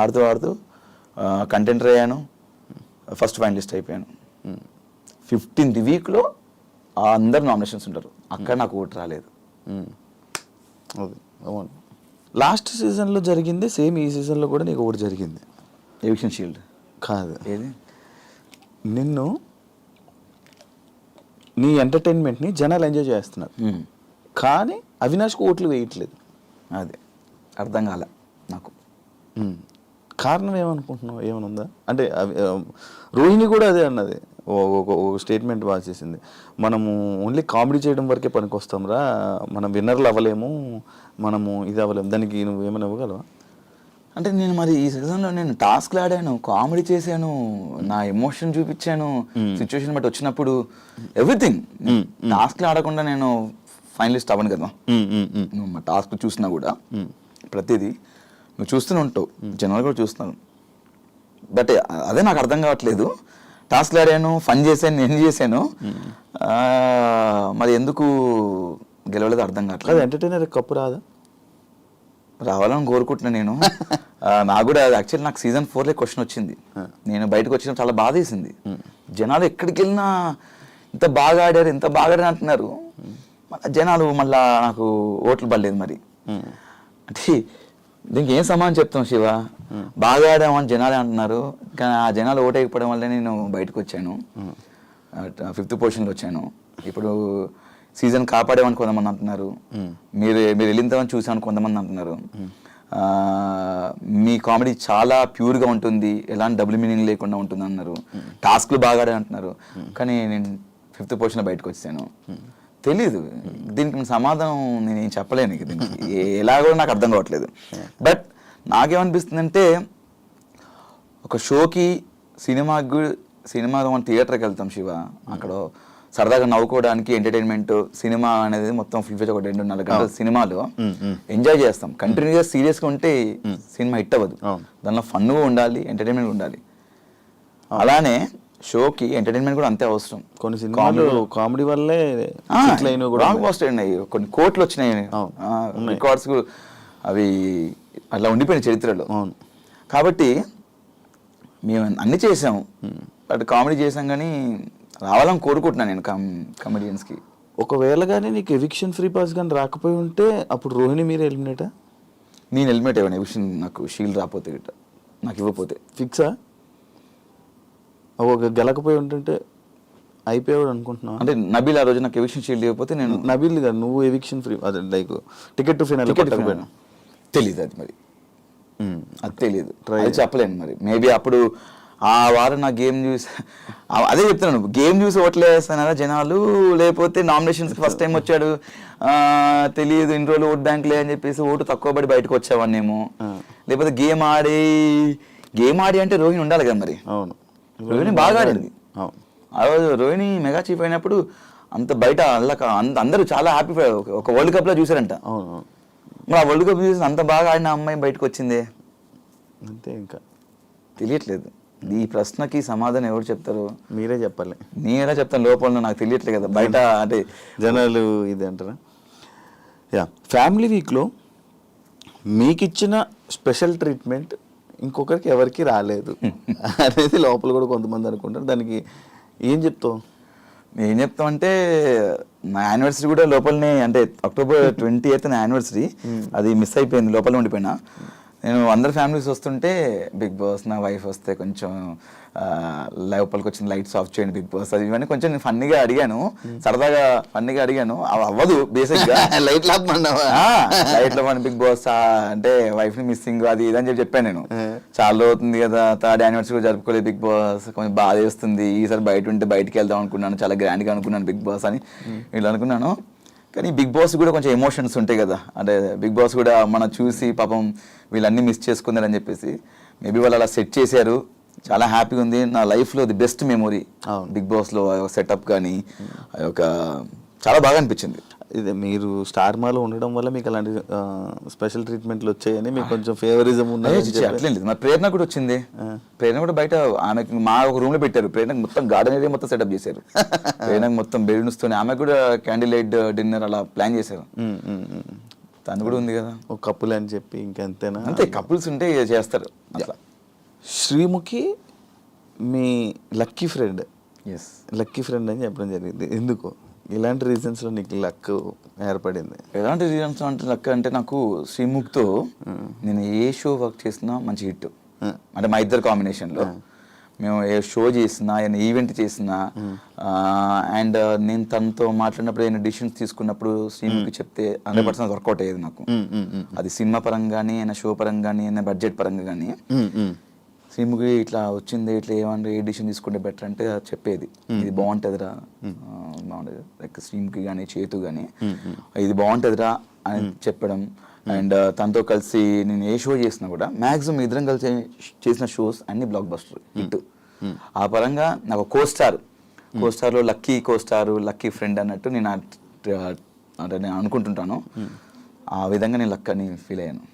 ఆడుతూ కంటెంటర్ అయ్యాను, ఫస్ట్ ఫైనలిస్ట్ అయిపోయాను. 15th వీక్లో అందరు నామినేషన్స్ ఉంటారు, అక్కడ నాకు ఓటు రాలేదు. లాస్ట్ సీజన్లో జరిగింది సేమ్ ఈ సీజన్లో కూడా నీకు ఒకటి జరిగింది. ఎవిక్షన్ షీల్డ్ కాదు, ఏది నిన్ను నీ ఎంటర్టైన్మెంట్ని జనాలు ఎంజాయ్ చేస్తున్నారు, కానీ అవినాష్కి ఓట్లు వేయట్లేదు. అదే అర్థం కాలే నాకు. కారణం ఏమనుకుంటున్నావు, ఏమైనా ఉందా? అంటే రోహిణి కూడా అదే అన్నది, ఒక స్టేట్మెంట్ బాగా చేసింది, మనము ఓన్లీ కామెడీ చేయడం వరకే పనికి వస్తాంరా, మనం విన్నర్లు అవ్వలేము, మనము ఇది అవ్వలేము. దానికి నువ్వు ఏమైనా ఇవ్వగలవా? అంటే నేను మరి ఈ సీజన్లో నేను టాస్క్లు ఆడాను, కామెడీ చేశాను, నా ఎమోషన్ చూపించాను, సిచ్యువేషన్ బట్టి వచ్చినప్పుడు ఎవ్రీథింగ్. టాస్క్లు ఆడకుండా నేను ఫైనలిస్ట్ అవ్వను కదా. నువ్వు మా టాస్క్ చూసినా కూడా ప్రతిదీ నువ్వు చూస్తూనే ఉంటావు, జనాలు కూడా చూస్తున్నాను, బట్ అదే నాకు అర్థం కావట్లేదు. టాస్క్లు ఆడాను, ఫన్ చేశాను, నేను చేశాను, మరి ఎందుకు గెలవలేదు అర్థం కావట్లేదు. ఎంటర్టైనర్ కప్పు రాదా? రావాలని కోరుకుంటున్నాను నేను. నాకు కూడా యాక్చువల్లీ నాకు సీజన్ 4లో క్వశ్చన్ వచ్చింది, నేను బయటకు వచ్చిన చాలా బాధ వేసింది. జనాలు ఎక్కడికి వెళ్ళినా ఇంత బాగా ఆడారు అంటున్నారు, జనాలు మళ్ళా నాకు ఓట్లు పడలేదు. మరి అంటే దీనికి ఏం సమాధానం చెప్తాం శివ? బాగా ఆడామని జనాలే అంటున్నారు, కానీ ఆ జనాలు ఓటేయకపోవడం వల్లే నేను బయటకు వచ్చాను, 5th పొజిషన్లో వచ్చాను. ఇప్పుడు సీజన్ కాపాడేమని కొంతమంది అంటున్నారు, మీరు వెళ్ళిందామని చూసామని కొంతమంది అంటున్నారు, మీ కామెడీ చాలా ప్యూర్గా ఉంటుంది, ఎలాంటి డబుల్ మీనింగ్ లేకుండా ఉంటుంది అన్నారు, టాస్క్లు బాగా ఆడే అంటున్నారు, కానీ నేను 5th పొజిషన్లో బయటకు వచ్చాను. తెలీదు దీనికి సమాధానం నేను ఏం చెప్పలేను, దీనికి ఎలాగో నాకు అర్థం కావట్లేదు. బట్ నాకేమనిపిస్తుందంటే ఒక షోకి సినిమా మనం థియేటర్కి వెళ్తాం శివ, అక్కడ సరదాగా నవ్వుకోవడానికి ఎంటర్టైన్మెంట్ సినిమా అనేది మొత్తం ఫుల్ ఒక 2.5 గంటల సినిమాలో ఎంజాయ్ చేస్తాం. కంటిన్యూగా సీరియస్గా ఉంటే సినిమా హిట్ అవ్వదు, దానిలో ఫన్గా ఉండాలి, ఎంటర్టైన్మెంట్ ఉండాలి. అలానే షోకి ఎంటర్టైన్మెంట్ కూడా అంతే అవసరం. కొన్ని సినిమాలు కామెడీ వల్లే అయినాయి, కొన్ని కోట్లు వచ్చినాయి, రికార్డ్స్ అవి అట్లా ఉండిపోయిన చరిత్రలో. కాబట్టి మేము అన్ని చేసాము, బట్ కామెడీ చేసాం, కానీ రావాలని కోరుకుంటున్నాను నేను కమెడియన్స్కి. ఒకవేళ కానీ నీకు ఎవిక్షన్ ఫ్రీ పాస్ కానీ రాకపోయి ఉంటే అప్పుడు రోహిణి మీరు ఎలిమినేటా? నేను ఎలిమినేట్ అయ్యాను ఎవిక్షన్, నాకు షీల్డ్ రాకపోతే గిట్ట, నాకు ఇవ్వకపోతే. ఫిక్సా? ఒక గెలకపోయి ఉంటుంటే అయిపోయాడు అనుకుంటున్నావు? అంటే నబీల్ ఆ రోజు నాకు ఎవిక్షన్ షీల్డ్ ఇవ్వకపోతే నేను నబీల్ కాదు, నువ్వు ఎవిక్షన్ ఫ్రీ, అదే లైక్ టికెట్ టు ఫైనల్ తెలీదు, అది మరి అది తెలీదు, అది చెప్పలేను. మరి మేబీ అప్పుడు ఆ వారం నా గేమ్ చూసి, అదే చెప్తున్నాను, గేమ్ చూసి ఓట్లు వేస్తానారా జనాలు, లేకపోతే నామినేషన్స్కి ఫస్ట్ టైం వచ్చాడు తెలియదు, ఇన్ని రోజులు ఓట్ బ్యాంక్ లే అని చెప్పేసి ఓటు తక్కువ పడి బయటకు వచ్చావన్నేమో, లేకపోతే గేమ్ ఆడి అంటే రోహిణి ఉండాలి కదా. మరి అవును, రోహిణి బాగా ఆడింది. ఆ రోజు రోహిణి మెగా చీఫ్ అయినప్పుడు అంత బయట అందరూ చాలా హ్యాపీ, ఒక వరల్డ్ కప్ లో చూసారంట. మరి ఆ వరల్డ్ కప్ చూసి అంత బాగా ఆడిన అమ్మాయి బయటకు వచ్చిందే అంతే, ఇంకా తెలియట్లేదు. ఈ ప్రశ్నకి సమాధానం ఎవరు చెప్తారు? మీరే చెప్పాలి. నేనే చెప్తాను, లోపల నాకు తెలియట్లేదు కదా, బయట అంటే జనాలు ఇది అంటారా? యా, ఫ్యామిలీ వీక్లో మీకు ఇచ్చిన స్పెషల్ ట్రీట్మెంట్ ఇంకొకరికి ఎవరికి రాలేదు అనేది లోపల కూడా కొంతమంది అనుకుంటారు, దానికి ఏం చెప్తావు? ఏం చెప్తాం అంటే, నా యానివర్సరీ కూడా లోపలనే, అంటే October 28th నా యానివర్సరీ, అది మిస్ అయిపోయింది, లోపల ఉండిపోయినా. నేను అందరి ఫ్యామిలీస్ వస్తుంటే బిగ్ బాస్ నా వైఫ్ వస్తే కొంచెం లోపలికి వచ్చిన లైట్స్ ఆఫ్ చేయండి బిగ్ బాస్ అది ఇవన్నీ కొంచెం ఫన్నీగా అడిగాను, సరదాగా ఫన్నీగా అడిగాను. అవి అవ్వదు బేసిక్గా. లైట్ లాపమన్నావా? లైట్ లో బిగ్ బాస్ అంటే వైఫ్ ని మిస్సింగ్ అది ఇది అని చెప్పాను నేను. చాలా అవుతుంది కదా, థర్డ్ యానివర్సరీ జరుపుకోలేదు బిగ్ బాస్, కొంచెం బాధ వేస్తుంది, ఈసారి బయట ఉంటే బయటికి వెళ్దాం అనుకున్నాను, చాలా గ్రాండ్గా అనుకున్నాను బిగ్ బాస్ అని ఇలా అనుకున్నాను. కానీ బిగ్ బాస్ కూడా కొంచెం ఎమోషన్స్ ఉంటాయి కదా, అంటే బిగ్ బాస్ కూడా మనం చూసి పాపం వీళ్ళన్నీ మిస్ చేసుకున్నారని చెప్పేసి మేబీ వాళ్ళు అలా సెట్ చేశారు. చాలా హ్యాపీగా ఉంది. నా లైఫ్లో ది బెస్ట్ మెమొరీ బిగ్ బాస్లో సెటప్ కానీ ఒక చాలా బాగా అనిపించింది. ఇది మీరు స్టార్ మాలో ఉండడం వల్ల మీకు అలాంటి స్పెషల్ ట్రీట్మెంట్లు వచ్చాయని మీకు కొంచెం ఫేవరిజం ఉన్నది. అట్లేం లేదు, మా ప్రేరణ కూడా వచ్చింది. ప్రేరణ కూడా బయట ఆమెకు మా ఒక రూమ్ లో పెట్టారు. ప్రేరణకు మొత్తం గార్డెన్ ఏరియా మొత్తం సెటప్ చేశారు. ప్రేరణకు మొత్తం బెలూన్స్తోనే ఆమె కూడా క్యాండిల్ లైట్ డిన్నర్ అలా ప్లాన్ చేశారు. తను కూడా ఉంది కదా ఒక కపుల్ అని చెప్పి ఇంకెంతేనా? అంతే, కపుల్స్ ఉంటే చేస్తారు అట్లా. శ్రీముఖి మీ lucky friend. Yes, lucky friend అని చెప్పడం జరిగింది. ఎందుకు, ఇలాంటి రీజన్స్లో నీకు లక్ ఏర్పడింది? ఎలాంటి రీజన్స్ అంటే లక్ అంటే నాకు శ్రీముఖ్తో నేను ఏ షో వర్క్ చేసినా మంచి హిట్. అంటే మా ఇద్దరు కాంబినేషన్లో మేము ఏ షో చేసినా ఏమైనా ఈవెంట్ చేసినా అండ్ నేను తనతో మాట్లాడినప్పుడు ఏమైనా డిసిషన్స్ తీసుకున్నప్పుడు శ్రీముఖి చెప్తే 100% వర్కౌట్ అయ్యేది నాకు. అది సినిమా పరంగా కానీ అయినా షో పరంగా కానీ అయినా బడ్జెట్ పరంగా కానీ శ్రీముఖి ఇట్లా వచ్చింది, ఇట్లా ఏమంటే ఏ డిసిషన్ తీసుకుంటే బెటర్ అంటే చెప్పేది, ఇది బాగుంటుందిరా, బాగుంటుంది లైక్ శ్రీముఖి కానీ చేతు కానీ ఇది బాగుంటుందిరా అని చెప్పడం. అండ్ తనతో కలిసి నేను ఏ షో చేసినా కూడా మ్యాక్సిమం ఇద్దరం కలిసి చేసిన షోస్ అన్ని బ్లాక్ బస్టర్ హిట్. ఆ పరంగా నాకు కోస్టార్లో లక్కీ కోస్టారు, లక్కీ ఫ్రెండ్ అన్నట్టు నేను అంటే నేను అనుకుంటుంటాను. ఆ విధంగా నేను లక్ అని ఫీల్ అయ్యాను.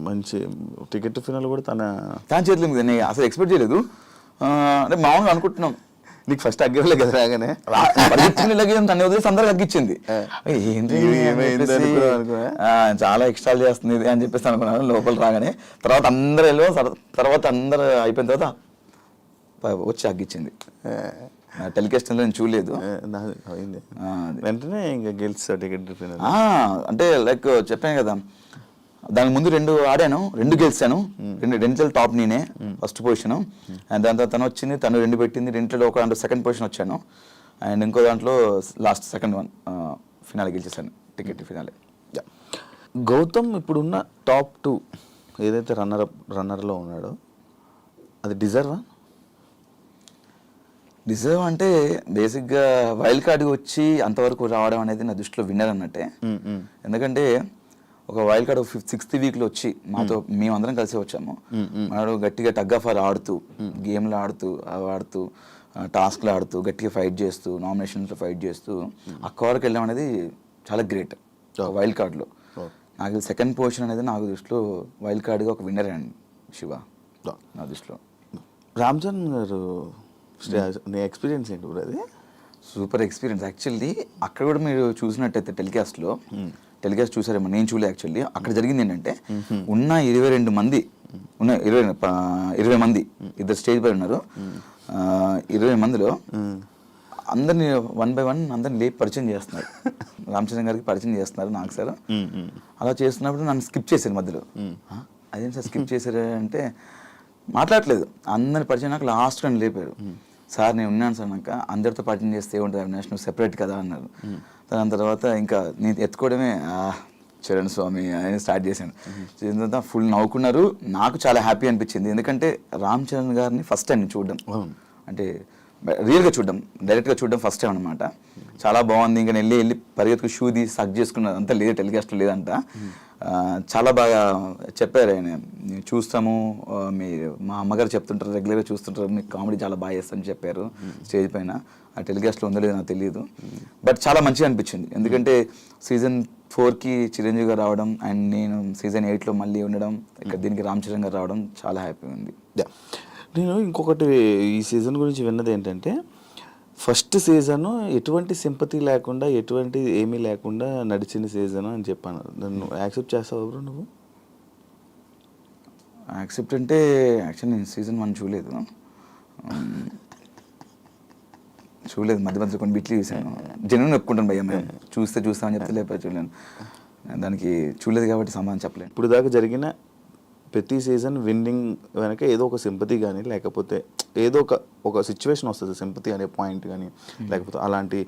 మంచి టికెట్ ఫినాల్ కూడా తన చేతిలో మీద నేను అసలు ఎక్స్పెక్ట్ చేయలేదు. అంటే మామూలుగా అనుకుంటున్నాం, నీకు ఫస్ట్ అగ్గలే కదా రాగానే తను వదిలేసి అందరికి అగ్గిచ్చింది. ఏంటి చాలా ఎక్స్ట్రా చేస్తుంది అని చెప్పేసి అనుకున్నాను లోపల రాగానే. తర్వాత అందరు అయిపోయిన తర్వాత వచ్చి అగ్గిచ్చింది. టెలికాస్ట్ నేను చూడలేదు, వెంటనే ఇంకా గెలిచా టికెట్ ఫినాల్. అంటే లైక్ చెప్పాను కదా, దాని ముందు 2 ఆడాను, 2 గెలిచాను. 2 టాప్ నేనే ఫస్ట్ పొజిషన్. అండ్ దాని తర్వాత తను వచ్చింది, తను 2 పెట్టింది. 2లో ఒక దాంట్లో సెకండ్ పొజిషన్ వచ్చాను. అండ్ ఇంకో దాంట్లో లాస్ట్ సెకండ్ వన్ ఫినాలే గెలిచేసాను, టికెట్ ఫినాలే. గౌతమ్ ఇప్పుడున్న టాప్ 2 ఏదైతే రన్నర్లో ఉన్నాడో అది డిజర్వ్ అంటే బేసిక్గా వైల్డ్ కార్డ్కి వచ్చి అంతవరకు రావడం అనేది నా దృష్టిలో విన్నర్ అన్నట్టే. ఎందుకంటే ఒక వైల్డ్ కార్డ్ 6th వీక్లో వచ్చి మాతో మేమందరం కలిసి వచ్చాము. మనడు గట్టిగా టగ్ ఆఫ్ వార్ ఆడుతూ, గేమ్లు ఆడుతూ టాస్క్లు ఆడుతూ, గట్టిగా ఫైట్ చేస్తూ, నామినేషన్స్లో ఫైట్ చేస్తూ అక్క వరకు వెళ్ళడం అనేది చాలా గ్రేట్ వైల్డ్ కార్డ్లో. నాకు సెకండ్ పొజిషన్ అనేది నాకు దృష్టిలో వైల్డ్ కార్డ్గా ఒక విన్నర్ అండి శివ నా దృష్టిలో. రామ్ చరణ్ గారు నీ ఎక్స్పీరియన్స్ ఏంటి బ్రో? అది సూపర్ ఎక్స్పీరియన్స్ యాక్చువల్లీ. అక్కడ కూడా మీరు చూసినట్టయితే టెలికాస్ట్ చూసారేమో, నేను చూడలే యాక్చువల్లీ. అక్కడ జరిగింది ఏంటంటే ఉన్న 22 మంది 20 మంది ఇద్దరు స్టేజ్ పై ఉన్నారు. 20 మందిలో అందరినీ 1 by 1 అందరిని లేపి పరిచయం చేస్తున్నారు. రామ్ చరణ్ గారికి పరిచయం చేస్తున్నారు నాకు సార్. అలా చేస్తున్నప్పుడు నన్ను స్కిప్ చేశారు మధ్యలో. అదేం సార్ స్కిప్ చేశారు అంటే మాట్లాడలేదు. అందరిని పరిచయం నాకు లాస్ట్ నన్ను లేపారు. సార్ నేను ఉన్నాను సార్, నాకు అందరితో పరిచయం చేస్తే ఉంటుంది అవినాష్, నువ్వు సెపరేట్ కదా అన్నారు. దాని తర్వాత ఇంకా నేను ఎత్తుకోవడమే చరణ్ స్వామి అని స్టార్ట్ చేశాను. చేసిన తర్వాత ఫుల్ నవ్వుకున్నారు. నాకు చాలా హ్యాపీ అనిపించింది, ఎందుకంటే రామ్ చరణ్ గారిని ఫస్ట్ టైం చూడడం, అంటే రియల్గా చూడడం, డైరెక్ట్గా చూడడం ఫస్ట్ టైం అనమాట. చాలా బాగుంది. ఇంకా వెళ్ళి పరిగెత్తుకు షూ తీసి సక్ చేసుకున్నది అంతా లేదు, టెలికాస్ట్లో లేదంట. చాలా బాగా చెప్పారు ఆయన, చూస్తాము మీరు మా అమ్మగారు చెప్తుంటారు, రెగ్యులర్గా చూస్తుంటారు, మీకు కామెడీ చాలా బాగా చేస్తారని చెప్పారు స్టేజ్ పైన. ఆ టెలికాస్ట్లో ఉందో లేదో నాకు తెలియదు, బట్ చాలా మంచిగా అనిపించింది. ఎందుకంటే సీజన్ 4కి చిరంజీవి గారు రావడం అండ్ నేను సీజన్ 8లో మళ్ళీ ఉండడం, ఇక్కడ దీనికి రామ్ చరణ్ గారు రావడం చాలా హ్యాపీ ఉంది. నేను ఇంకొకటి ఈ సీజన్ గురించి విన్నది ఏంటంటే, ఫస్ట్ సీజను ఎటువంటి సింపతి లేకుండా, ఎటువంటి ఏమీ లేకుండా నడిచిన సీజన్ అని చెప్పాను. నన్ను యాక్సెప్ట్ చేస్తావు బ్రో నువ్వు? యాక్సెప్ట్ అంటే యాక్చువల్లీ నేను సీజన్ 1 చూడలేదు. మధ్య మధ్య కొన్ని బిట్లు చూసాను. జెన్యున్ ఒప్పుకుంటాను భయ్య, మేము చూస్తామని చెప్తే లేకపోతే చూడలేను. దానికి చూడలేదు కాబట్టి సమాధానం చెప్పలేను. ఇప్పుడు దాకా జరిగిన ప్రతి సీజన్ విన్నింగ్ వెనక ఏదో ఒక సింపతి కానీ లేకపోతే ఏదో ఒక సిచ్యువేషన్ వస్తుంది, సింపతి అనే పాయింట్ కానీ లేకపోతే అలాంటి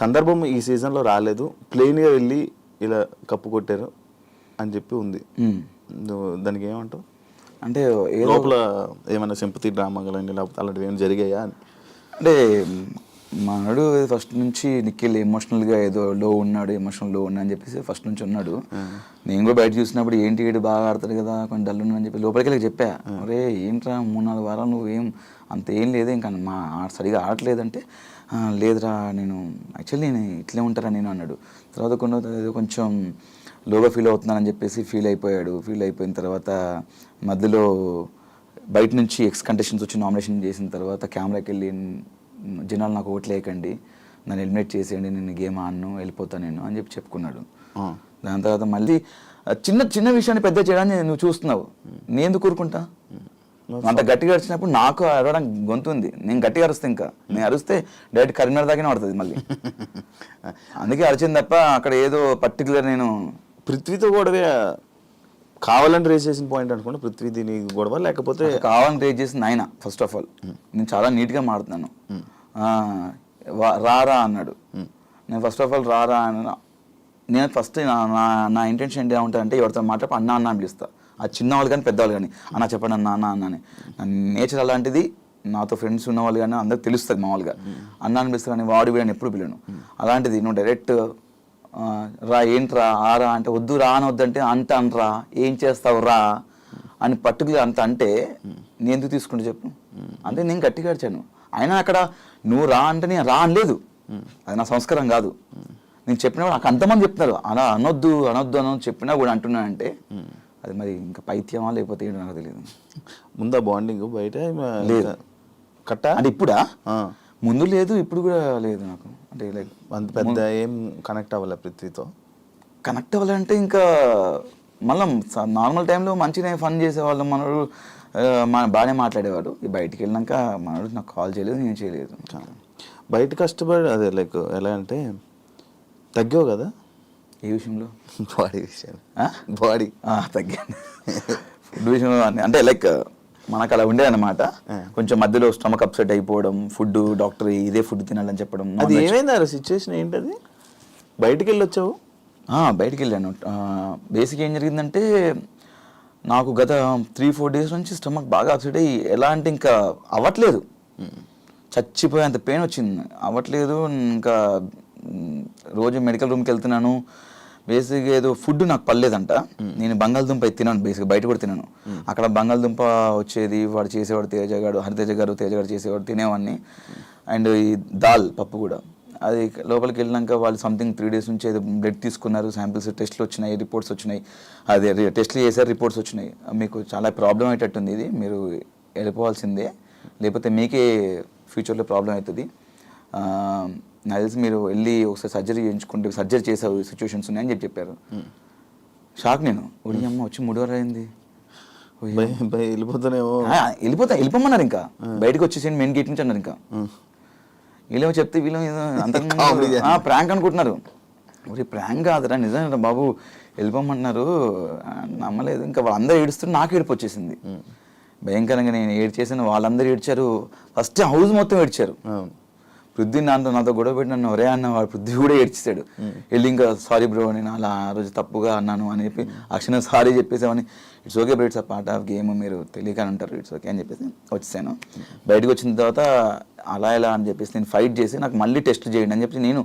సందర్భం ఈ సీజన్లో రాలేదు, ప్లెయిన్గా వెళ్ళి ఇలా కప్పు కొట్టారు అని చెప్పి ఉంది. దానికి ఏమంటావు? అంటే లోపల ఏమైనా సింపతి డ్రామా కానీ లేకపోతే అలాంటివి ఏమైనా జరిగాయా అని? అంటే మనడు ఫస్ట్ నుంచి నిఖిల్ ఎమోషనల్గా ఏదో లో ఉన్నాడు, ఎమోషనల్ లో ఉన్నా అని చెప్పేసి ఫస్ట్ నుంచి ఉన్నాడు. నేను కూడా బయట చూసినప్పుడు ఏంటి ఏడు బాగా ఆడతాడు కదా, కొంచెం డల్ ఉన్నా అని చెప్పి లోపలికి వెళ్ళి చెప్పా, అరే ఏంట్రా 3-4 వారాలు నువ్వు ఏం అంత ఏం లేదు ఇంకా మా సరిగా ఆడట్లేదంటే, లేదురా నేను యాక్చువల్లీ నేను ఇట్లే ఉంటారా నేను అన్నాడు. తర్వాత కొంచెం లోగా ఫీల్ అవుతున్నానని చెప్పేసి ఫీల్ అయిపోయిన తర్వాత మధ్యలో బయట నుంచి ఎక్స్ కంటెస్టెంట్స్ వచ్చి నామినేషన్ చేసిన తర్వాత కెమెరాకి వెళ్ళి జనాలు నాకు ఓట్లు వేయకండి, నన్ను ఎలిమినేట్ చేసేయండి, నేను గేమ్ ఆడను, వెళ్ళిపోతాను నేను అని చెప్పి చెప్పుకున్నాడు. దాని తర్వాత మళ్ళీ చిన్న చిన్న విషయాన్ని పెద్ద చేయడాన్ని నువ్వు చూస్తున్నావు, నేను ఎందుకు కూరుకుంటా? అంత గట్టిగా అరిచినప్పుడు నాకు అరవడానికి గొంతు ఉంది, నేను గట్టిగా అరుస్తే ఇంకా నేను అరిస్తే డైరెక్ట్ కరీంనగర్ దాకానే పడుతుంది మళ్ళీ. అందుకే అరిచింది తప్ప అక్కడ ఏదో పర్టికులర్ నేను పృథ్వీతో గొడవ కావాలని రేస్ చేసిన పాయింట్ అనుకుంటే పృథ్వీ దీని గొడవ లేకపోతే కావాలని రేస్ చేసింది ఆయన. ఫస్ట్ ఆఫ్ ఆల్ నేను చాలా నీట్గా మాడుతున్నాను, రారా అన్నాడు. నేను ఫస్ట్ ఆఫ్ ఆల్ రారా అన్న, నేను ఫస్ట్ నా ఇంటెన్షన్ ఏంటి ఏమంటానంటే ఎవరితో మాట్లాడి అన్న అని పిలుస్తా, ఆ చిన్నవాళ్ళు కానీ పెద్దవాళ్ళు కానీ అన్న చెప్పండి అన్న అన్న అన్నని. నేచర్ అలాంటిది, నాతో ఫ్రెండ్స్ ఉన్నవాళ్ళు కానీ అందరికి తెలుస్తుంది మామూలుగా అన్న అని పిలుస్తారు, కానీ వాడు వీడని ఎప్పుడు పిలను. అలాంటిది నువ్వు డైరెక్ట్ రా ఏంట్రా ఆరా అంటే వద్దు రా అని వద్దంటే అంత అనరా ఏం చేస్తావు రా అని పర్టికులర్ అంత అంటే నేను ఎందుకు తీసుకుంటే చెప్పు. అంటే నేను గట్టిగా అడిచాను. అయినా అక్కడ నువ్వు రా అంటే నేను రా అనలేదు, అది నా సంస్కారం కాదు. నేను చెప్పినప్పుడు నాకు అంతమంది చెప్తున్నారు అలా అనొద్దు చెప్పినా కూడా అంటున్నానంటే అది మరి ఇంకా పైత్యమా లేకపోతే ఏంటో నాకు తెలియదు. ముందా బాండింగ్ బయట లేదు కట్ట అంటే ఇప్పుడా? ముందు లేదు, ఇప్పుడు కూడా లేదు నాకు. అంటే లైక్ అంత పెద్ద ఏం కనెక్ట్ అవ్వాలి పృథ్వీతో. కనెక్ట్ అవ్వాలంటే ఇంకా మళ్ళీ నార్మల్ టైంలో మంచిగా ఫన్ చేసేవాళ్ళు, మనడు బాగానే మాట్లాడేవాడు. బయటికి వెళ్ళినాక మనడు నాకు కాల్ చేయలేదు, నేను చేయలేదు. బయట కష్టపడి అదే లైక్ ఎలా అంటే తగ్గావు కదా ఏ విషయంలో? బాడీ విషయం. బాడీ తగ్గాను ఫుడ్ విషయంలో. అంటే లైక్ మనకు అలా ఉండేదన్నమాట. కొంచెం మధ్యలో స్టమక్ అప్సెట్ అయిపోవడం, ఫుడ్ డాక్టర్ ఇదే ఫుడ్ తినాలని చెప్పడం. అది ఏమైంది ఆ సిచ్యువేషన్ ఏంటది? బయటికి వెళ్ళి వచ్చావు? బయటికి వెళ్ళాను. బేసిక్ ఏం జరిగిందంటే నాకు గత 3-4 డేస్ నుంచి స్టమక్ బాగా అప్సెట్ అయ్యి ఎలా అంటే ఇంకా అవ్వట్లేదు, చచ్చిపోయేంత పెయిన్ వచ్చింది, అవ్వట్లేదు. ఇంకా రోజు మెడికల్ రూమ్కి వెళ్తున్నాను. బేసిక్గా ఏదో ఫుడ్ నాకు పర్లేదంట. నేను బంగాళదుంప తినాను, బేసిక్గా బయట కూడా తినాను. అక్కడ బంగాళదుంప వచ్చేది, వాడు చేసేవాడు హరితేజ గారు చేసేవాడు, తినేవాడిని. అండ్ ఈ దాల్ పప్పు కూడా, అది లోపలికి వెళ్ళినాక వాళ్ళు సంథింగ్ 3 డేస్ నుంచి ఏదో బ్లడ్ తీసుకున్నారు, శాంపిల్స్ టెస్ట్లు వచ్చినాయి, రిపోర్ట్స్ వచ్చినాయి. అదే టెస్ట్లు చేశారు, రిపోర్ట్స్ వచ్చినాయి, మీకు చాలా ప్రాబ్లం అయ్యేటట్టుంది, ఇది మీరు వెళ్ళిపోవాల్సిందే, లేకపోతే మీకే ఫ్యూచర్లో ప్రాబ్లం అవుతుంది, నాకు తెలిసి మీరు వెళ్ళి ఒకసారి సర్జరీ చేయించుకుంటే సర్జరీ చేసే సిచ్యువేషన్స్ ఉన్నాయని చెప్పారు. షాక్ నేను, ఒడి అమ్మ వచ్చి 3 వారాలు అయింది, వెళ్ళిపోమన్నారు. ఇంకా బయటకు వచ్చేసి మెయిన్ గేట్ నుంచి అన్నారు. ఇంకా వీళ్ళేమో చెప్తే వీళ్ళు అంత ప్రాంక్ అనుకుంటున్నారు. ఒరే ప్రాంక్ కాదురా నిజంగా బాబు వెళ్ళిపోమన్నారు, నమ్మలేదు. ఇంకా వాళ్ళందరూ ఏడుస్తుంటే నాకు ఏడుపు వచ్చేసింది భయంకరంగా. నేను ఏడ్చేసాను, వాళ్ళందరూ ఏడ్చారు, ఫస్ట్ హౌస్ మొత్తం ఏడ్చారు. పృథ్వీ నాతో గొడవ పెట్టి నన్ను ఒరే అన్న, వాడు పృథ్వీ కూడా ఏడ్చేసాడు. వెళ్ళి ఇంకా సారీ బ్రో నేను అలా ఆ రోజు తప్పుగా అన్నాను అని చెప్పి అక్షణ సారీ చెప్పేసామని. It's okay bro, it's a part of game, మీరు తెలియకని అంటారు, ఇట్స్ ఓకే అని చెప్పేసి వచ్చేసాను. బయటకు వచ్చిన తర్వాత అలా ఎలా అని చెప్పేసి నేను ఫైట్ చేసి నాకు మళ్ళీ టెస్ట్ చేయండి అని చెప్పి నేను